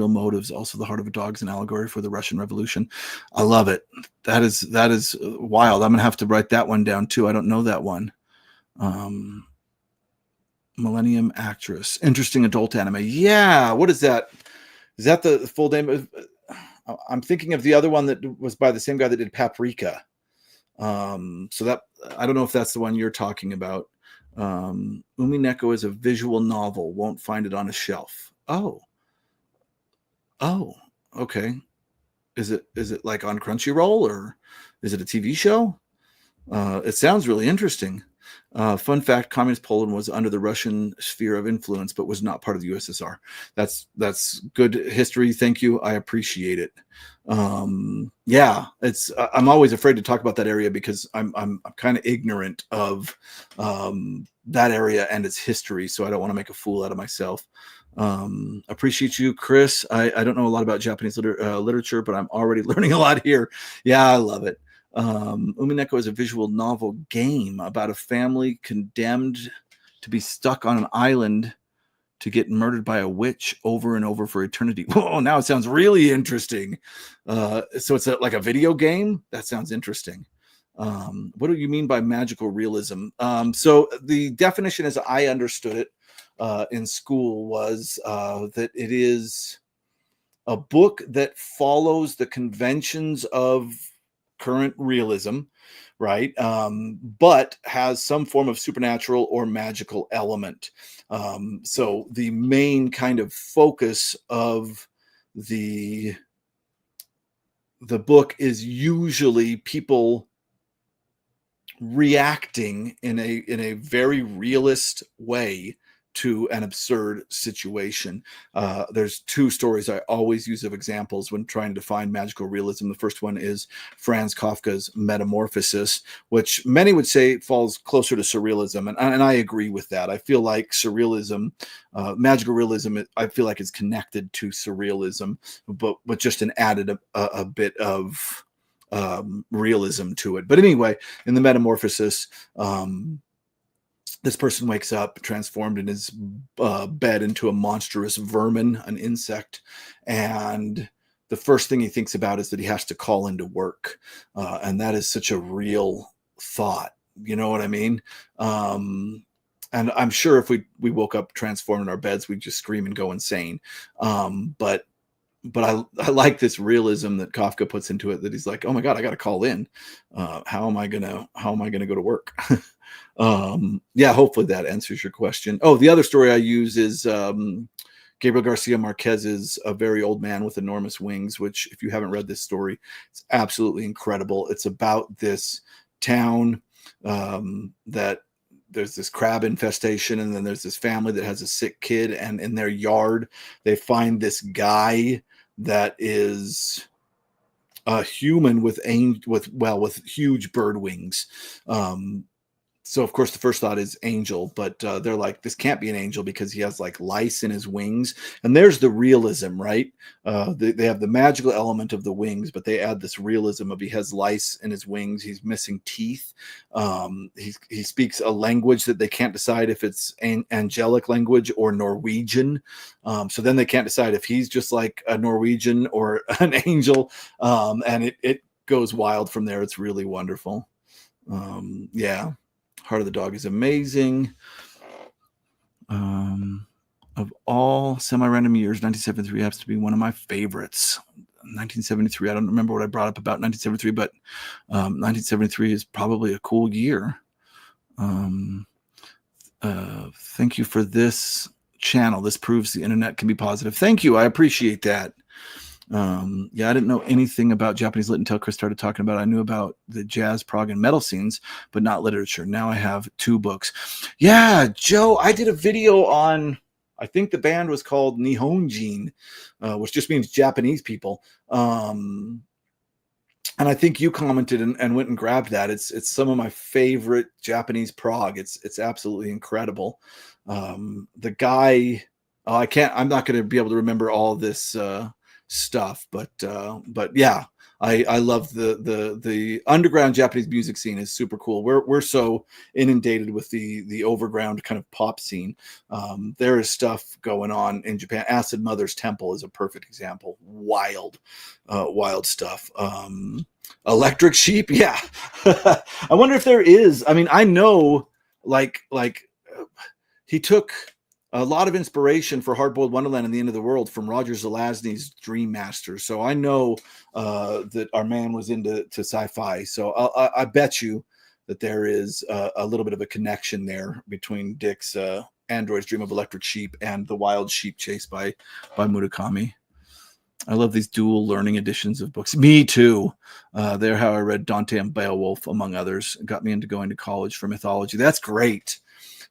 motives. Also, The Heart of a Dog is an allegory for the Russian Revolution. I love it. That is wild. I'm gonna have to write that one down too. I don't know that one. Millennium Actress, interesting adult anime. Yeah, what is that? Is that the full name? I'm thinking of the other one that was by the same guy that did Paprika. So that, I don't know if that's the one you're talking about. Umineko is a visual novel. Won't find it on a shelf. Oh, okay. Is it like on Crunchyroll, or is it a TV show? It sounds really interesting. Fun fact: Communist Poland was under the Russian sphere of influence, but was not part of the USSR. That's good history. Thank you. I appreciate it. Yeah, it's. I'm always afraid to talk about that area because I'm kind of ignorant of that area and its history, so I don't want to make a fool out of myself. Appreciate you, Chris. I don't know a lot about Japanese literature, but I'm already learning a lot here. Yeah, I love it. Umineko is a visual novel game about a family condemned to be stuck on an island to get murdered by a witch over and over for eternity. Whoa, now it sounds really interesting. So it's like a video game? That sounds interesting. What do you mean by magical realism? So the definition as I understood it in school was that it is a book that follows the conventions of current realism, right? But has some form of supernatural or magical element. So the main kind of focus of the book is usually people reacting in a very realist way to an absurd situation. There's two stories I always use of examples when trying to define magical realism. The first one is Franz Kafka's Metamorphosis, which many would say falls closer to surrealism, and I agree with that. I feel like surrealism, magical realism, I feel like is connected to surrealism, but just an added a bit of realism to it. But anyway, in the Metamorphosis, this person wakes up transformed in his bed into a monstrous vermin, an insect, and the first thing he thinks about is that he has to call into work, and that is such a real thought. You know what I mean? And I'm sure if we woke up transformed in our beds, we'd just scream and go insane. But I like this realism that Kafka puts into it, that he's like, oh my God, I got to call in. How am I gonna go to work? Yeah, hopefully that answers your question. Oh, the other story I use is Gabriel Garcia Marquez is a very old man with enormous wings, which, if you haven't read this story, it's absolutely incredible. It's about this town that there's this crab infestation, and then there's this family that has a sick kid, and in their yard they find this guy that is a human with huge bird wings. So of course the first thought is angel, but they're like, this can't be an angel because he has like lice in his wings. And there's the realism, right? They have the magical element of the wings, but they add this realism of he has lice in his wings, he's missing teeth, he speaks a language that they can't decide if it's angelic language or Norwegian. So then they can't decide if he's just like a Norwegian or an angel, and it goes wild from there. It's really wonderful. Yeah. Heart of the Dog is amazing. Of all semi-random years, 1973 happens to be one of my favorites. 1973, I don't remember what I brought up about 1973, but 1973 is probably a cool year. Thank you for this channel. This proves the internet can be positive. Thank you. I appreciate that. Yeah, I didn't know anything about Japanese lit until Chris started talking about it. I knew about the jazz, prog, and metal scenes, but not literature. Now I have 2 books. Yeah, Joe, I did a video on, I think the band was called Nihonjin, which just means Japanese people. And I think you commented and went and grabbed that. It's some of my favorite Japanese prog. It's absolutely incredible. The guy, I'm not going to be able to remember all this stuff, but yeah, I love the underground Japanese music scene is super cool. We're so inundated with the overground kind of pop scene. There is stuff going on in Japan. Acid Mother's Temple is a perfect example. Wild stuff. Electric Sheep, yeah. I wonder if there is. I mean, I know like he took a lot of inspiration for Hard-Boiled Wonderland and the End of the World from Roger Zelazny's Dream Master. So I know that our man was into sci-fi. So I bet you that there is a little bit of a connection there between Dick's Android's Dream of Electric Sheep and The Wild Sheep Chase by Murakami. I love these dual learning editions of books. Me too. They're how I read Dante and Beowulf, among others. It got me into going to college for mythology. That's great.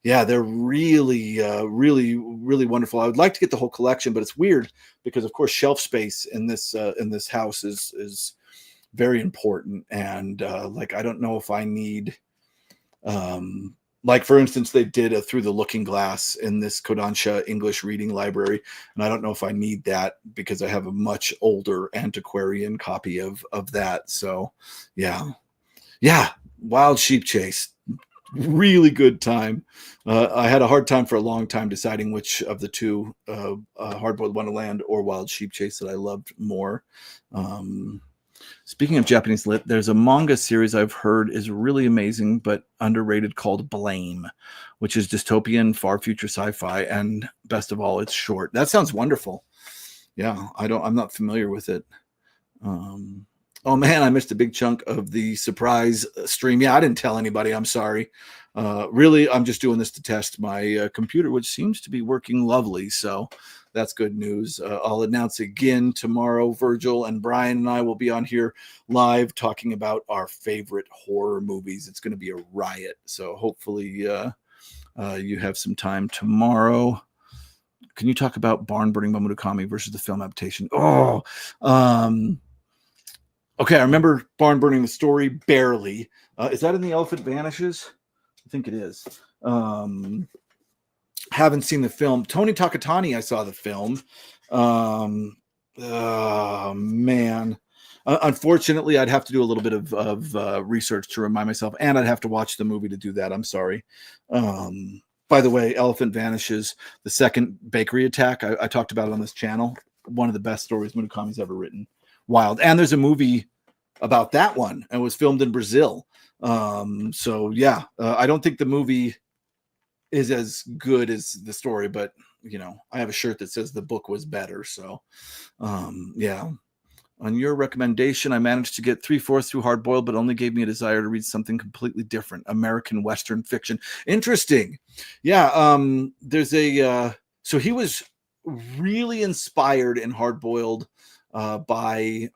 Yeah, they're really, really, really wonderful. I would like to get the whole collection, but it's weird because, of course, shelf space in this house is very important. And like, I don't know if I need, like, for instance, they did a Through the Looking Glass in this Kodansha English reading library, and I don't know if I need that because I have a much older antiquarian copy of that. So, yeah, Wild Sheep Chase. Really good time. I had a hard time for a long time deciding which of the two, Hard-Boiled Wonderland or Wild Sheep Chase, that I loved more. Speaking of Japanese lit, there's a manga series I've heard is really amazing but underrated called Blame, which is dystopian, far future sci-fi, and best of all, it's short. That sounds wonderful. Yeah, I'm not familiar with it. Oh man, I missed a big chunk of the surprise stream. Yeah, I didn't tell anybody. I'm sorry. Really, I'm just doing this to test my computer, which seems to be working lovely. So that's good news. I'll announce again tomorrow. Virgil and Brian and I will be on here live talking about our favorite horror movies. It's going to be a riot. So hopefully you have some time tomorrow. Can you talk about Barn Burning by Murakami versus the film adaptation? Okay, I remember Barn Burning, the story, barely. Is that in The Elephant Vanishes? I think it is. Haven't seen the film. Tony Takatani, I saw the film. Man. Unfortunately, I'd have to do a little bit of research to remind myself, and I'd have to watch the movie to do that. I'm sorry. By the way, Elephant Vanishes, the second bakery attack, I talked about it on this channel. One of the best stories Murakami's ever written. Wild. And there's a movie about that one, and it was filmed in Brazil. So yeah, I don't think the movie is as good as the story, but you know, I have a shirt that says the book was better. So yeah. On your recommendation, I managed to get 3/4 through Hard Boiled, but only gave me a desire to read something completely different. American Western fiction. Interesting. Yeah. There's a so he was really inspired and hard-boiled by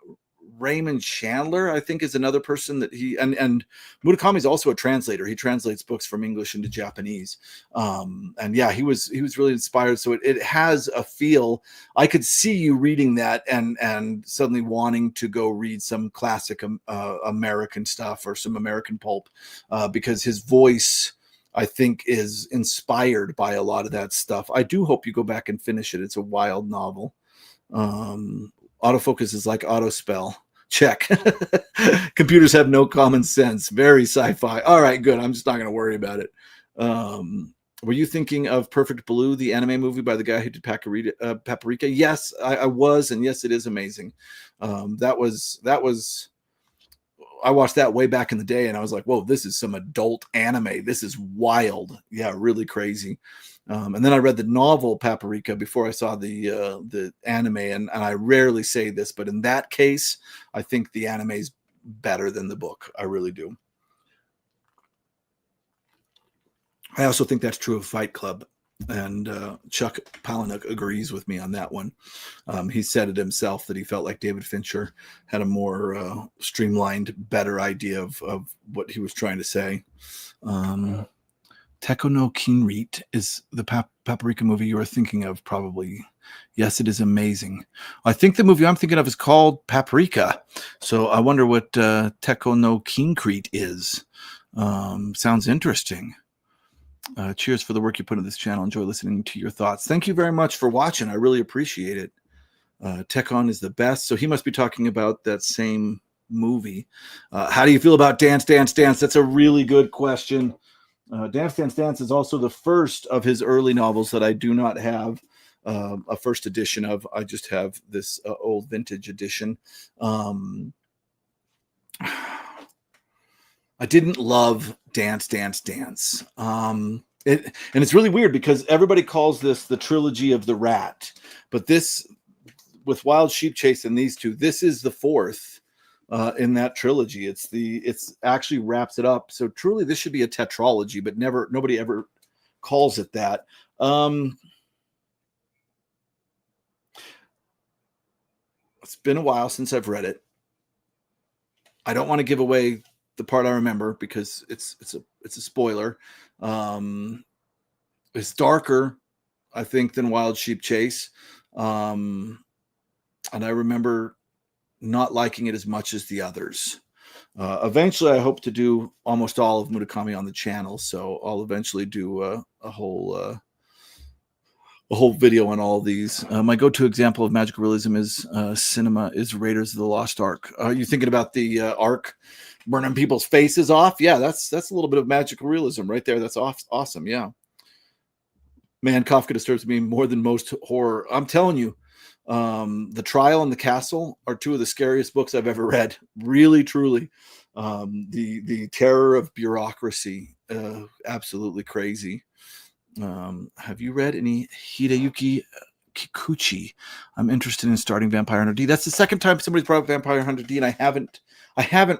Raymond Chandler, I think, is another person that and Murakami is also a translator. He translates books from English into Japanese. And yeah, he was really inspired. So it has a feel. I could see you reading that and suddenly wanting to go read some classic American stuff or some American pulp because his voice, I think, is inspired by a lot of that stuff. I do hope you go back and finish it. It's a wild novel. Autofocus is like auto spell. Check. Computers have no common sense. Very sci-fi. All right, good. I'm just not going to worry about it. Were you thinking of Perfect Blue, the anime movie by the guy who did Paprika? Yes, I was, and yes, it is amazing. That was. I watched that way back in the day, and I was like, "Whoa, this is some adult anime. This is wild. Yeah, really crazy." And then I read the novel Paprika before I saw the anime, and I rarely say this, but in that case, I think the anime is better than the book. I really do. I also think that's true of Fight Club, and Chuck Palahniuk agrees with me on that one. He said it himself that he felt like David Fincher had a more streamlined, better idea of what he was trying to say. Teko no Kinrit is the Paprika movie you are thinking of, probably. Yes, it is amazing. I think the movie I'm thinking of is called Paprika. So I wonder what Teko no Kinrit is. Sounds interesting. Cheers for the work you put in this channel. Enjoy listening to your thoughts. Thank you very much for watching. I really appreciate it. Tekon is the best. So he must be talking about that same movie. How do you feel about Dance, Dance, Dance? That's a really good question. Dance, Dance, Dance is also the first of his early novels that I do not have a first edition of. I just have this old vintage edition. I didn't love Dance, Dance, Dance. And it's really weird because everybody calls this the trilogy of the rat, but this, with Wild Sheep Chase and these two, this is the fourth in that trilogy. It's actually wraps it up. So truly, this should be a tetralogy, but nobody ever calls it that. It's been a while since I've read it. I don't want to give away the part I remember because it's a spoiler. It's darker, I think, than Wild Sheep Chase, and I remember not liking it as much as the others. Eventually, I hope to do almost all of Murakami on the channel, so I'll eventually do a whole video on all of these. My go-to example of magical realism is cinema is Raiders of the Lost Ark. Are you thinking about the Ark burning people's faces off? Yeah, that's a little bit of magical realism right there. That's awesome. Yeah. Man, Kafka disturbs me more than most horror. I'm telling you, The Trial and the Castle are two of the scariest books I've ever read. Really, truly. The terror of bureaucracy. Absolutely crazy. Have you read any Hideyuki Kikuchi? I'm interested in starting Vampire Hunter D. That's the second time somebody's brought up Vampire Hunter D, and I haven't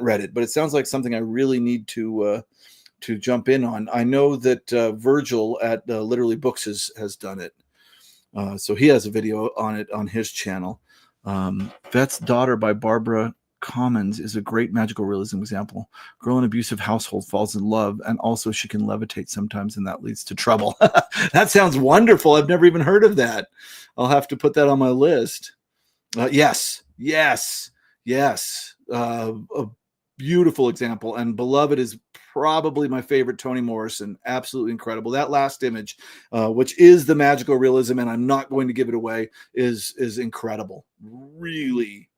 read it, but it sounds like something I really need to jump in on. I know that Virgil at Literally Books has done it, so he has a video on it on his channel. Vet's Daughter by Barbara Commons is a great magical realism example. Girl in abusive household falls in love, and also she can levitate sometimes, and that leads to trouble. That sounds wonderful. I've never even heard of that. I'll have to put that on my list. Yes. A beautiful example, and Beloved is probably my favorite Toni Morrison. Absolutely incredible. That last image, which is the magical realism, and I'm not going to give it away, is incredible. Really.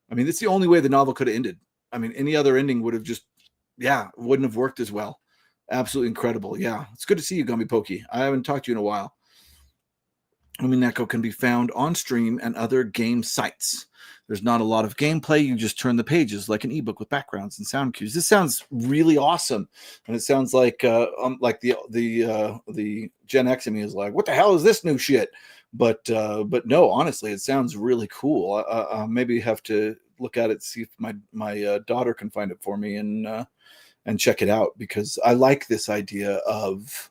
I mean, it's the only way the novel could have ended. I mean, any other ending would have wouldn't have worked as well. Absolutely incredible. Yeah. It's good to see you, Gummy Pokey. I haven't talked to you in a while. Umineko can be found on stream and other game sites. There's not a lot of gameplay. You just turn the pages like an ebook with backgrounds and sound cues. This sounds really awesome, and it sounds like the Gen X in me is like, what the hell is this new shit? But no, honestly, it sounds really cool. I maybe have to look at it, see if my daughter can find it for me and check it out, because I like this idea of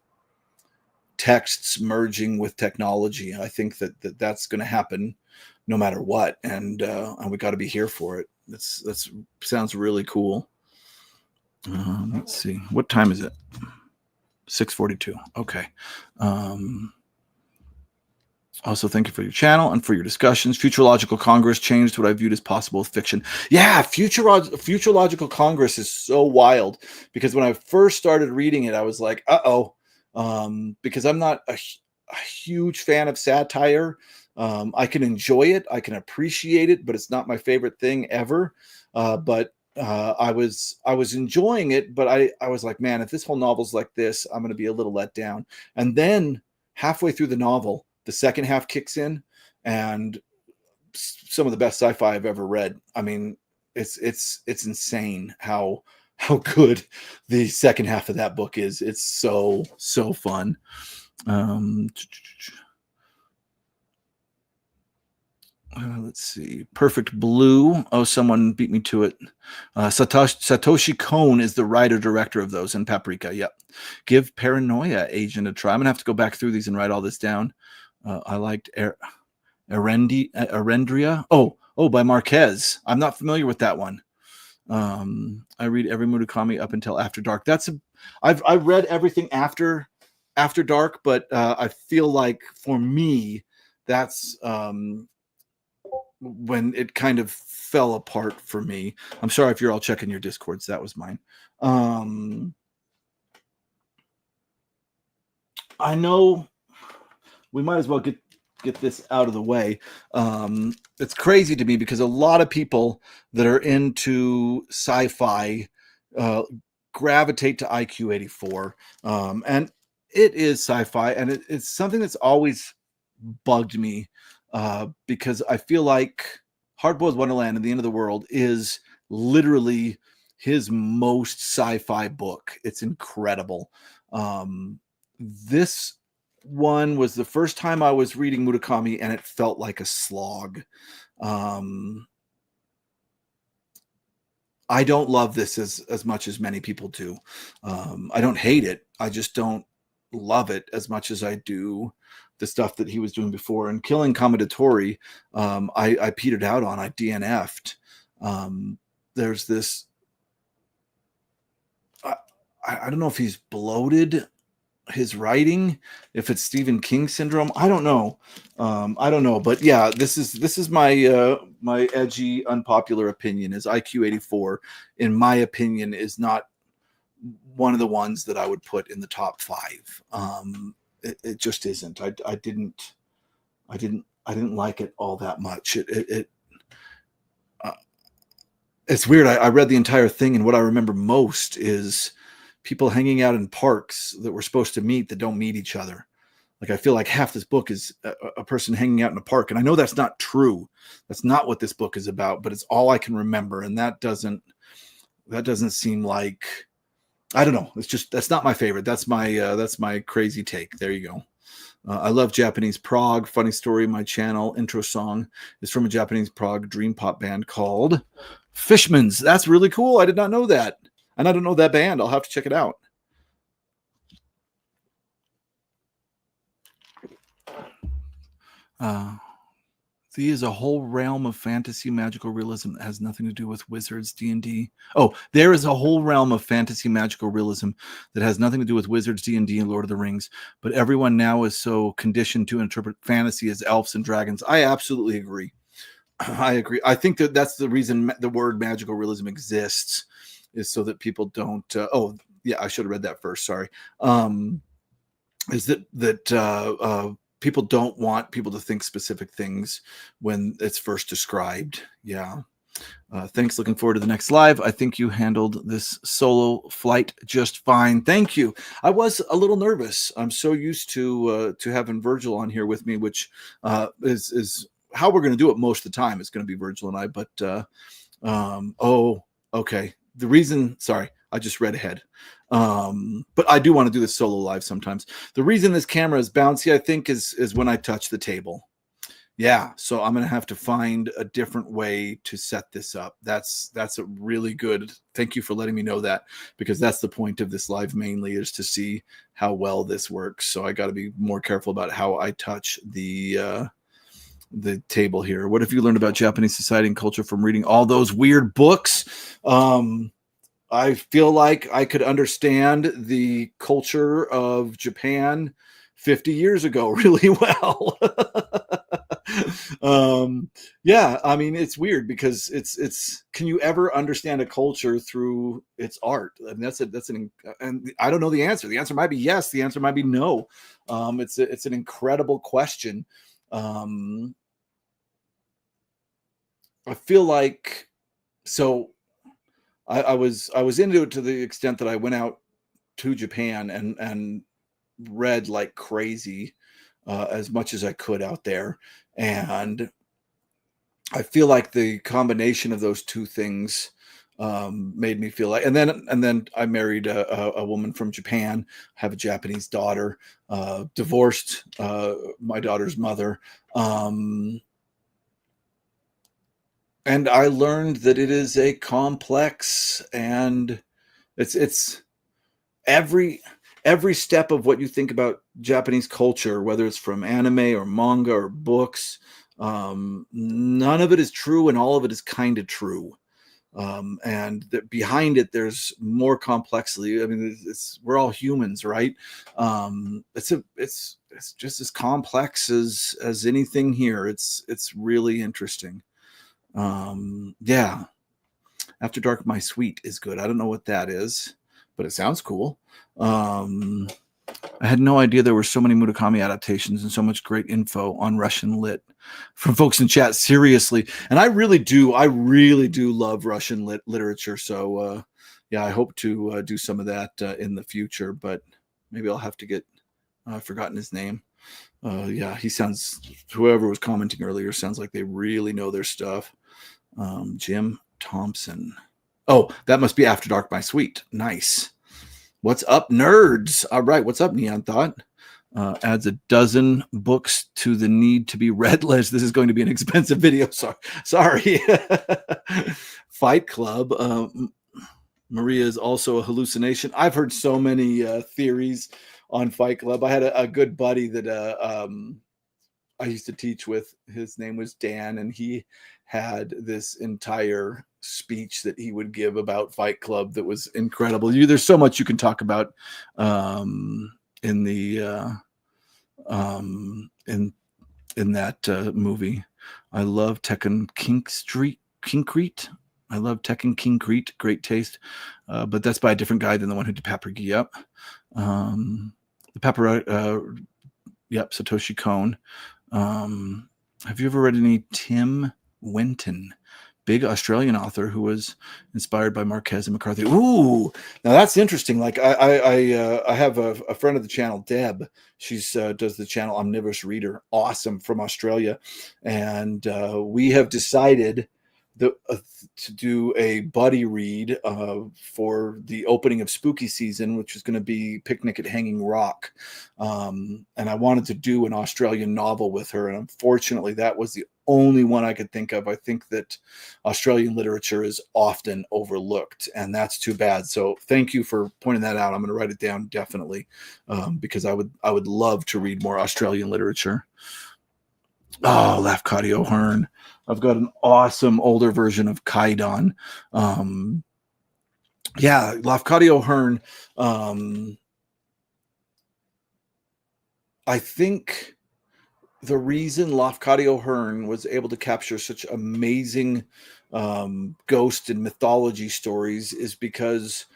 texts merging with technology. I think that's going to happen no matter what, and we got to be here for it. That's sounds really cool. Let's see, what time is it? 6:42. Okay. Also, thank you for your channel and for your discussions. Futurological Congress changed what I viewed as possible with fiction. Yeah, Futurological Congress is so wild, because when I first started reading it, I was like, uh-oh, because I'm not a huge fan of satire. I can enjoy it, I can appreciate it, but it's not my favorite thing ever. But I was enjoying it, but I was like, man, if this whole novel's like this, I'm going to be a little let down. And then halfway through the novel, the second half kicks in, and some of the best sci-fi I've ever read. I mean, it's insane how good the second half of that book is. It's so fun. Let's see. Perfect Blue. Oh, someone beat me to it. Satoshi Kon is the writer-director of those, in Paprika. Yep. Give Paranoia Agent a try. I'm going to have to go back through these and write all this down. I liked Arendria. Oh, by Marquez. I'm not familiar with that one. I read every Murakami up until After Dark. I've read everything after Dark, but I feel like for me, that's when it kind of fell apart for me. I'm sorry if you're all checking your Discords. That was mine. I know we might as well get this out of the way. It's crazy to me because a lot of people that are into sci-fi gravitate to IQ 84, and it is sci-fi, and it's something that's always bugged me, because I feel like Hard-Boiled Wonderland and the End of the World is literally his most sci-fi book. It's incredible. This one was the first time I was reading Murakami, and it felt like a slog. I don't love this as much as many people do. I don't hate it. I just don't love it as much as I do the stuff that he was doing before. And Killing Commendatori, I petered out on. I DNF'd. There's this. I don't know if he's bloated his writing, if it's Stephen King syndrome. I don't know. But yeah, this is my my edgy, unpopular opinion. Is IQ 84, in my opinion, is not one of the ones that I would put in the top 5. It just isn't. I didn't like it all that much. It's weird. I read the entire thing, and what I remember most is people hanging out in parks that were supposed to meet that don't meet each other. Like, I feel like half this book is a person hanging out in a park, and I know that's not true. That's not what this book is about, but it's all I can remember, and that doesn't seem like, I don't know. It's just, that's not my favorite. That's my crazy take. There you go. I love Japanese prog. Funny story, my channel intro song is from a Japanese prog dream pop band called Fishmans. That's really cool. I did not know that. And I don't know that band. I'll have to check it out. There is a whole realm of fantasy magical realism that has nothing to do with Wizards, D&D. Oh, there is a whole realm of fantasy magical realism that has nothing to do with Wizards, D&D, and Lord of the Rings. But everyone now is so conditioned to interpret fantasy as elves and dragons. I absolutely agree. I agree. I think that's the reason the word magical realism exists, is so that people don't. Oh, yeah, I should have read that first. Sorry. Is that people don't want people to think specific things when it's first described. Yeah. Thanks. Looking forward to the next live. I think you handled this solo flight just fine. Thank you. I was a little nervous. I'm so used to having Virgil on here with me, which is how we're going to do it most of the time. It's going to be Virgil and I. But oh, okay. The reason, sorry, I just read ahead. But I do want to do this solo live sometimes. The reason this camera is bouncy, I think, is when I touch the table. Yeah, so I'm gonna have to find a different way to set this up. That's a really good. Thank you for letting me know that, because that's the point of this live mainly, is to see how well this works. So I got to be more careful about how I touch the table here. What have you learned about Japanese society and culture from reading all those weird books? I feel like I could understand the culture of Japan 50 years ago really well. um, yeah, I mean, it's weird because it's can you ever understand a culture through its art? I mean, and I don't know the answer. The answer might be yes. The answer might be no. It's an incredible question. Um, I feel like so I was into it to the extent that I went out to Japan and read like crazy, as much as I could out there. And I feel like the combination of those two things made me feel like, and then I married a woman from Japan, have a Japanese daughter, divorced my daughter's mother. Um, and I learned that it is a complex, and it's every every step of what you think about Japanese culture, whether it's from anime or manga or books, none of it is true, and all of it is kind of true. And that behind it, there's more complexity. I mean, we're all humans, right? It's just as complex as anything here. It's really interesting. Yeah, After Dark, My Sweet is good. I don't know what that is, but it sounds cool. Um, I had no idea there were so many Murakami adaptations and so much great info on Russian lit from folks in chat. Seriously, and I really do love Russian literature. So, yeah, I hope to do some of that in the future. But maybe I'll have to get. I've forgotten his name. Yeah, whoever was commenting earlier sounds like they really know their stuff. Jim Thompson. Oh, that must be After Dark, My Sweet. Nice. What's up, nerds? All right, what's up, Neon Thought? Adds a dozen books to the need to be read list. This is going to be an expensive video. Sorry. Fight Club. Maria is also a hallucination. I've heard so many theories on Fight Club. I had a good buddy that I used to teach with. His name was Dan, and he had this entire speech that he would give about Fight Club that was incredible. There's so much you can talk about in the in that movie. I love Tekken Kinkreet. I love Tekken Kinkreet. Great taste, but that's by a different guy than the one who did Paprika. Yep. The Paprika. Yep. Satoshi Kon. Have you ever read any Tim Winton? Big Australian author who was inspired by Marquez and McCarthy. Ooh, now that's interesting. Like I have a friend of the channel, Deb. She's does the channel Omnivorous Reader. Awesome, from Australia, and we have decided to do a buddy read for the opening of spooky season, which is going to be Picnic at Hanging Rock. And I wanted to do an Australian novel with her, and unfortunately, that was the only one I could think of. I think that Australian literature is often overlooked, and that's too bad. So thank you for pointing that out. I'm going to write it down definitely, because I would love to read more Australian literature. Oh, Lafcadio O'Hearn. I've got an awesome older version of Kaidan. Yeah, Lafcadio O'Hearn. I think the reason Lafcadio O'Hearn was able to capture such amazing ghost and mythology stories is because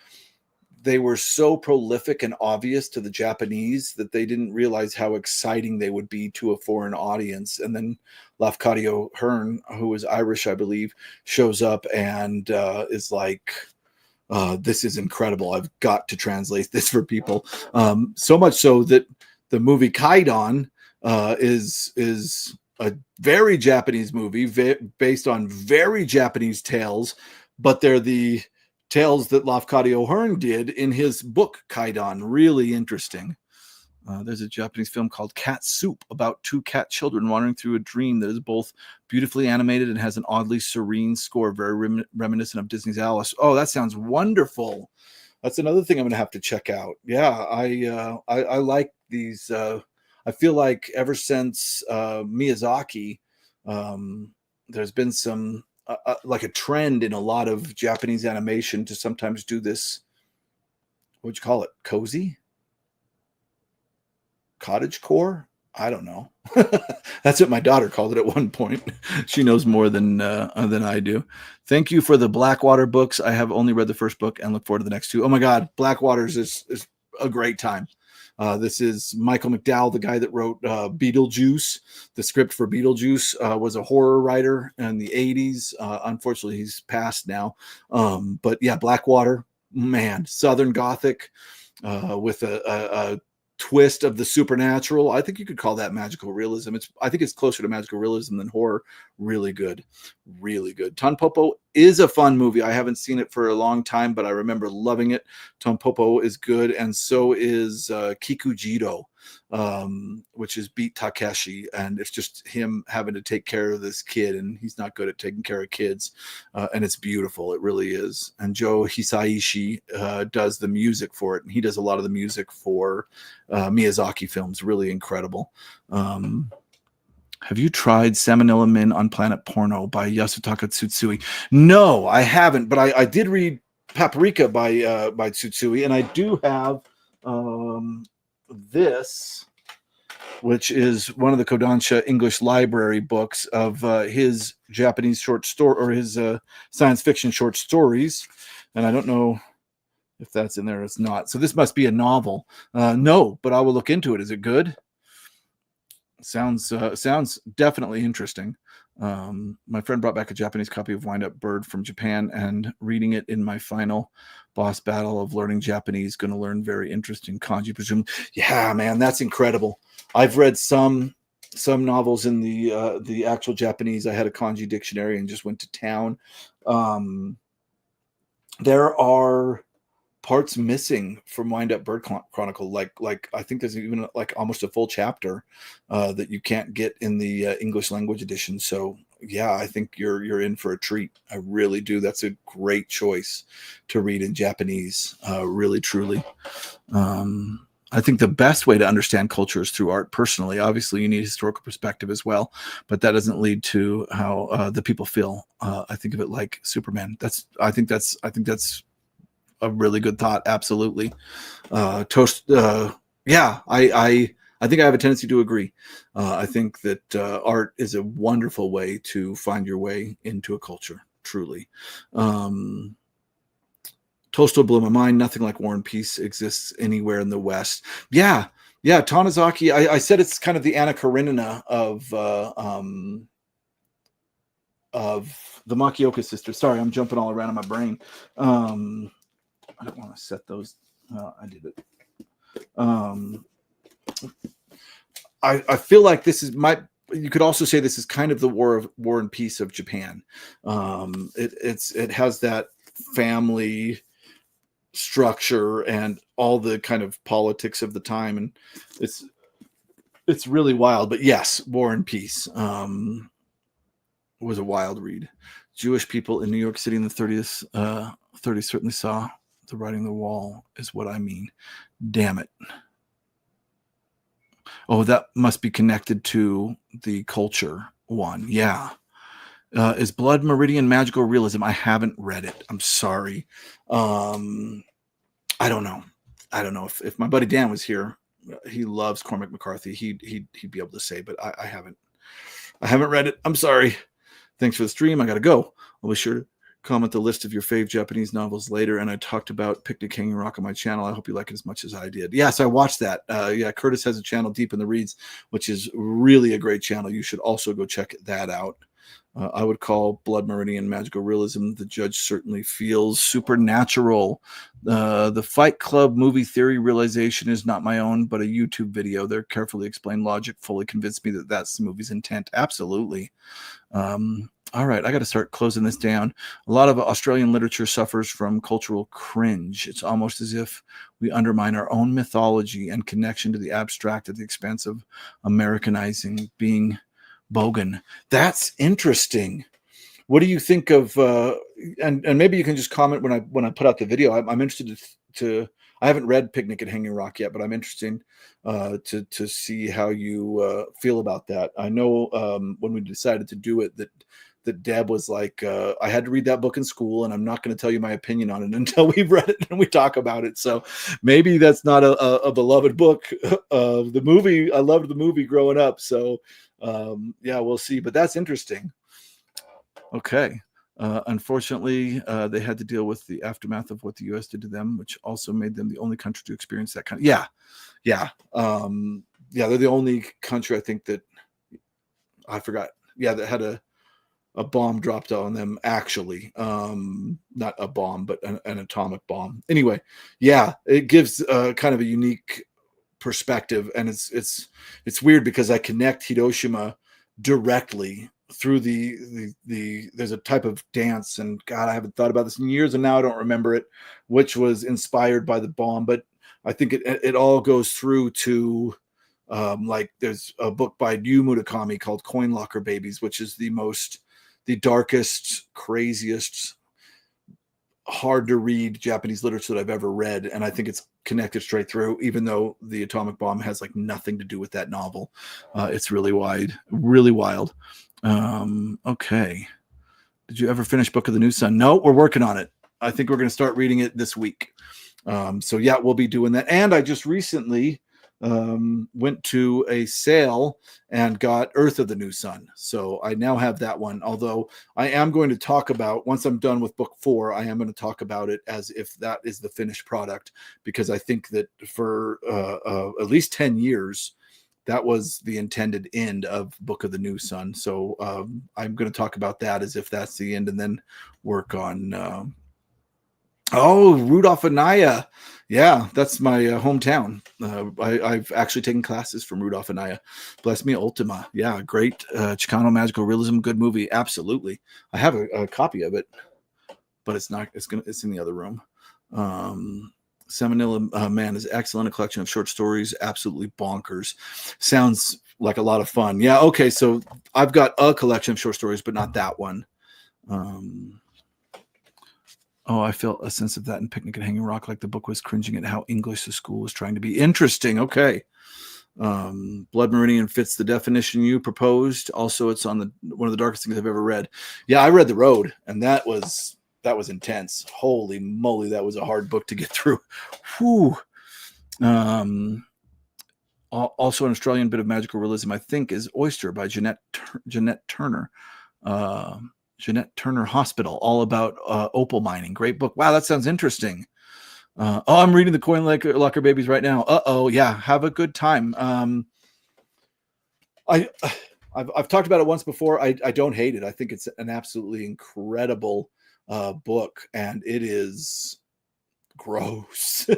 they were so prolific and obvious to the Japanese that they didn't realize how exciting they would be to a foreign audience. And then Lafcadio O'Hearn, who is Irish, I believe, shows up and is like, this is incredible. I've got to translate this for people. So much so that the movie Kaidan is a very Japanese movie based on very Japanese tales, but they're the tales that Lafcadio O'Hearn did in his book Kaidan. Really interesting. There's a Japanese film called Cat Soup about two cat children wandering through a dream that is both beautifully animated and has an oddly serene score, very reminiscent of Disney's Alice. Oh, that sounds wonderful. That's another thing I'm going to have to check out. Yeah, I like these. I feel like ever since Miyazaki, there's been some like a trend in a lot of Japanese animation to sometimes do this. What'd you call it? Cozy? Cottage core? I don't know. That's what my daughter called it at one point. She knows more than I do. Thank you for the Blackwater books. I have only read the first book and look forward to the next two. Oh my God, Blackwaters is a great time. This is Michael McDowell, the guy that wrote Beetlejuice. The script for Beetlejuice was a horror writer in the 80s. Unfortunately, he's passed now. But yeah, Blackwater, man, Southern Gothic with a twist of the supernatural. I think you could call that magical realism. I think it's closer to magical realism than horror. Really good. Really good. Tanpopo is a fun movie. I haven't seen it for a long time, but I remember loving it. Tanpopo is good, and so is Kikujiro, which is Beat Takeshi, and it's just him having to take care of this kid, and he's not good at taking care of kids, and it's beautiful. It really is. And Joe Hisaishi does the music for it, and he does a lot of the music for Miyazaki films. Really incredible. Have you tried Salmonella Min on Planet Porno by Yasutaka Tsutsui? No, I haven't, but I did read Paprika by Tsutsui, and I do have this, which is one of the Kodansha English Library books of his Japanese short story, or his science fiction short stories, and I don't know if that's in there or it's not. So this must be a novel. No, but I will look into it. Is it good? Sounds definitely interesting. My friend brought back a Japanese copy of Wind Up Bird from Japan, and reading it in my final boss battle of learning Japanese, going to learn very interesting kanji, presumably. Yeah, man, that's incredible. I've read some novels in the actual Japanese. I had a kanji dictionary and just went to town. There are parts missing from Wind Up Bird Chronicle, like I think there's even like almost a full chapter that you can't get in the English language edition. So yeah, I think you're in for a treat. I really do. That's a great choice to read in Japanese. Really, truly. I think the best way to understand culture is through art. Personally, obviously, you need historical perspective as well, but that doesn't lead to how the people feel. I think of it like Superman. I think that's a really good thought. Absolutely. Yeah, I think I have a tendency to agree. I think that art is a wonderful way to find your way into a culture, truly. Tolstoy blew my mind. Nothing like War and Peace exists anywhere in the West. Yeah, Tanizaki, I said it's kind of the Anna Karenina of the Makioka sisters. Sorry, I'm jumping all around in my brain. I don't want to set those. I did it. I feel like this is you could also say this is kind of the War and Peace of Japan. It has that family structure and all the kind of politics of the time, and it's really wild. But yes, War and Peace was a wild read. Jewish people in New York City in the 30s certainly saw the writing on the wall is what I mean. Damn it. Oh, that must be connected to the culture one. Yeah. Is Blood Meridian magical realism? I haven't read it. I'm sorry. I don't know. If my buddy Dan was here, he loves Cormac McCarthy. He'd be able to say, but I haven't read it. I'm sorry. Thanks for the stream. I got to go. I'll be sure to comment the list of your fave Japanese novels later. And I talked about Picnic Hanging Rock on my channel. I hope you like it as much as I did. Yes, I watched that. Yeah, Curtis has a channel, Deep in the Reads, which is really a great channel. You should also go check that out. I would call Blood Meridian magical realism. The judge certainly feels supernatural. The Fight Club movie theory realization is not my own, but a YouTube video. Their carefully explained logic fully convinced me that that's the movie's intent. Absolutely. All right, I got to start closing this down. A lot of Australian literature suffers from cultural cringe. It's almost as if we undermine our own mythology and connection to the abstract at the expense of Americanizing being bogan. That's interesting. What do you think of? And maybe you can just comment when I put out the video. I'm interested to. I haven't read Picnic at Hanging Rock yet, but I'm interested to see how you feel about that. I know when we decided to do it that Deb was like, I had to read that book in school, and I'm not going to tell you my opinion on it until we've read it and we talk about it. So maybe that's not a beloved book. The movie, I loved the movie growing up. So yeah, we'll see. But that's interesting. Okay. Unfortunately, they had to deal with the aftermath of what the U.S. did to them, which also made them the only country to experience that kind of. Yeah. They're the only country, I think, that I forgot. Yeah, that had a bomb dropped on them. Actually, not a bomb, but an atomic bomb. Anyway, yeah, it gives kind of a unique perspective, and it's weird because I connect Hiroshima directly through the there's a type of dance, and God, I haven't thought about this in years, and now I don't remember it, which was inspired by the bomb, but I think it all goes through to like there's a book by Yu Murakami called Coin Locker Babies, which is the darkest, craziest, hard to read Japanese literature that I've ever read, and I think it's connected straight through, even though the atomic bomb has like nothing to do with that novel. It's really wild. Okay. Did you ever finish Book of the New Sun? No, we're working on it. I think we're going to start reading it this week. So yeah, we'll be doing that. And I just recently went to a sale and got Earth of the New Sun. So I now have that one. Although I am going to talk about, once I'm done with book 4, I am going to talk about it as if that is the finished product, because I think that for at least 10 years, that was the intended end of Book of the New Sun. So I'm going to talk about that as if that's the end, and then work on Rudolph Anaya. Yeah, that's my hometown. I've actually taken classes from Rudolph Anaya. Bless me, Ultima. Yeah, great Chicano magical realism, good movie. Absolutely. I have a copy of it, but it's in the other room. Seminole Man is excellent. A collection of short stories, absolutely bonkers. Sounds like a lot of fun. Yeah, okay, so I've got a collection of short stories, but not that one. I felt a sense of that in Picnic at Hanging Rock, like the book was cringing at how English the school was trying to be. Interesting. Okay. Blood Meridian fits the definition you proposed. Also, it's on one of the darkest things I've ever read. Yeah, I read The Road, and that was intense. Holy moly, that was a hard book to get through. Whew. Also, an Australian bit of magical realism, I think, is Oyster by Jeanette Turner. Jeanette Turner Hospital, all about opal mining. Great book. Wow, that sounds interesting. I'm reading the Coin Locker Babies right now. Yeah, have a good time. I've talked about it once before. I don't hate it. I think it's an absolutely incredible book, and it is gross.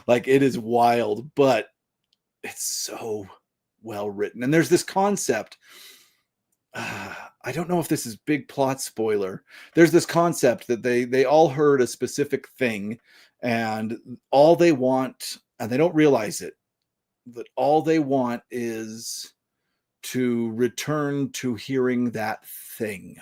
Like, it is wild, but it's so well written. And there's this concept. I don't know if this is big plot spoiler. There's this concept that they all heard a specific thing, and all they want, and they don't realize it, that all they want is to return to hearing that thing.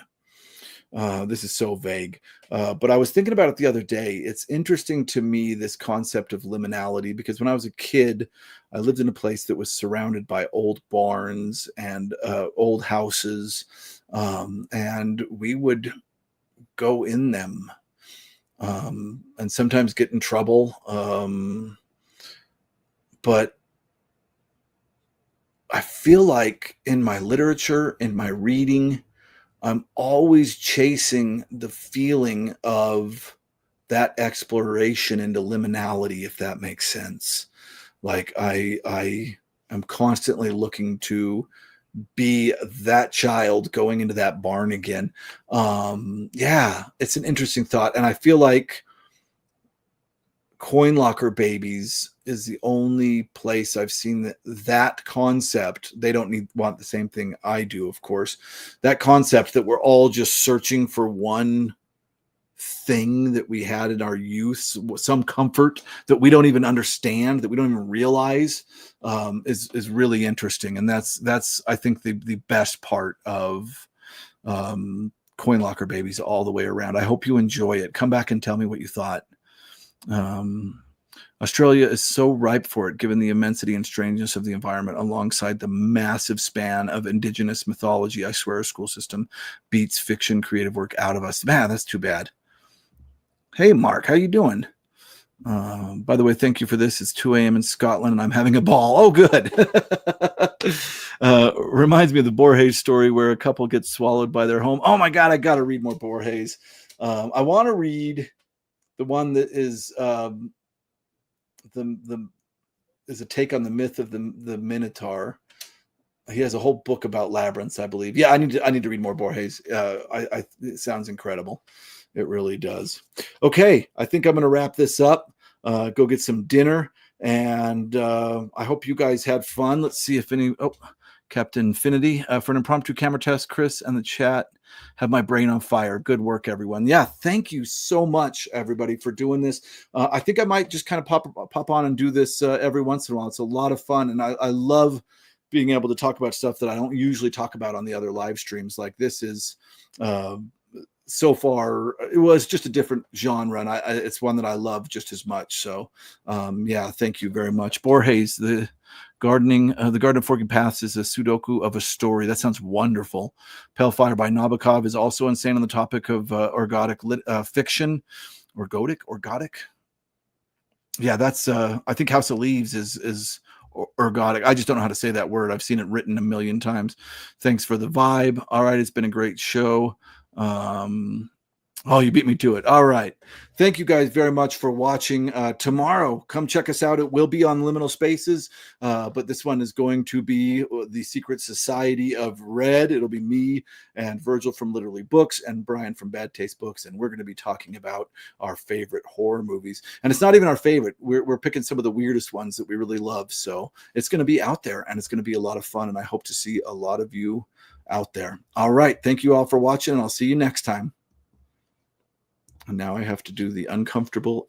This is so vague, but I was thinking about it the other day. It's interesting to me, this concept of liminality, because when I was a kid, I lived in a place that was surrounded by old barns and old houses, and we would go in them and sometimes get in trouble. But I feel like in my literature, in my reading, I'm always chasing the feeling of that exploration into liminality, if that makes sense. Like I am constantly looking to be that child going into that barn again. Yeah, it's an interesting thought. And I feel like Coin Locker Babies is the only place I've seen that concept. They don't want the same thing I do, of course. That concept that we're all just searching for one thing that we had in our youth, some comfort that we don't even understand, that we don't even realize, is really interesting. And that's I think the best part of Coin Locker Babies all the way around. I hope you enjoy it. Come back and tell me what you thought. Australia is so ripe for it, given the immensity and strangeness of the environment, alongside the massive span of indigenous mythology. I swear, our school system beats fiction creative work out of us. Man, that's too bad. Hey, Mark, how you doing? By the way, thank you for this. It's 2 a.m. in Scotland, and I'm having a ball. Oh, good. Reminds me of the Borges story where a couple gets swallowed by their home. Oh, my God, I got to read more Borges. I want to read the one that is is a take on the myth of the Minotaur. He has a whole book about labyrinths, I believe. Yeah, I need to read more Borges. It sounds incredible. It really does. Okay, I think I'm going to wrap this up. Go get some dinner, and I hope you guys had fun. Let's see if any. Oh, Captain Infinity for an impromptu camera test. Chris and the chat have my brain on fire. Good work, everyone. Yeah, thank you so much, everybody, for doing this. I think I might just kind of pop on and do this every once in a while. It's a lot of fun, and I love being able to talk about stuff that I don't usually talk about on the other live streams. Like this is. So far, it was just a different genre, and it's one that I love just as much. So, yeah, thank you very much. Borges, the Garden of Forking Paths is a Sudoku of a story. That sounds wonderful. Pale Fire by Nabokov is also insane on the topic of ergodic fiction. Ergodic? Yeah, that's, I think House of Leaves is ergodic. I just don't know how to say that word. I've seen it written a million times. Thanks for the vibe. All right, it's been a great show. Oh, you beat me to it. All right. Thank you guys very much for watching. Tomorrow, come check us out. It will be on Liminal Spaces, but this one is going to be the Secret Society of Red. It'll be me and Virgil from Literally Books and Brian from Bad Taste Books, and we're going to be talking about our favorite horror movies. And it's not even our favorite. We're picking some of the weirdest ones that we really love. So it's going to be out there, and it's going to be a lot of fun, and I hope to see a lot of you out there. All right. Thank you all for watching, and I'll see you next time. And now I have to do the uncomfortable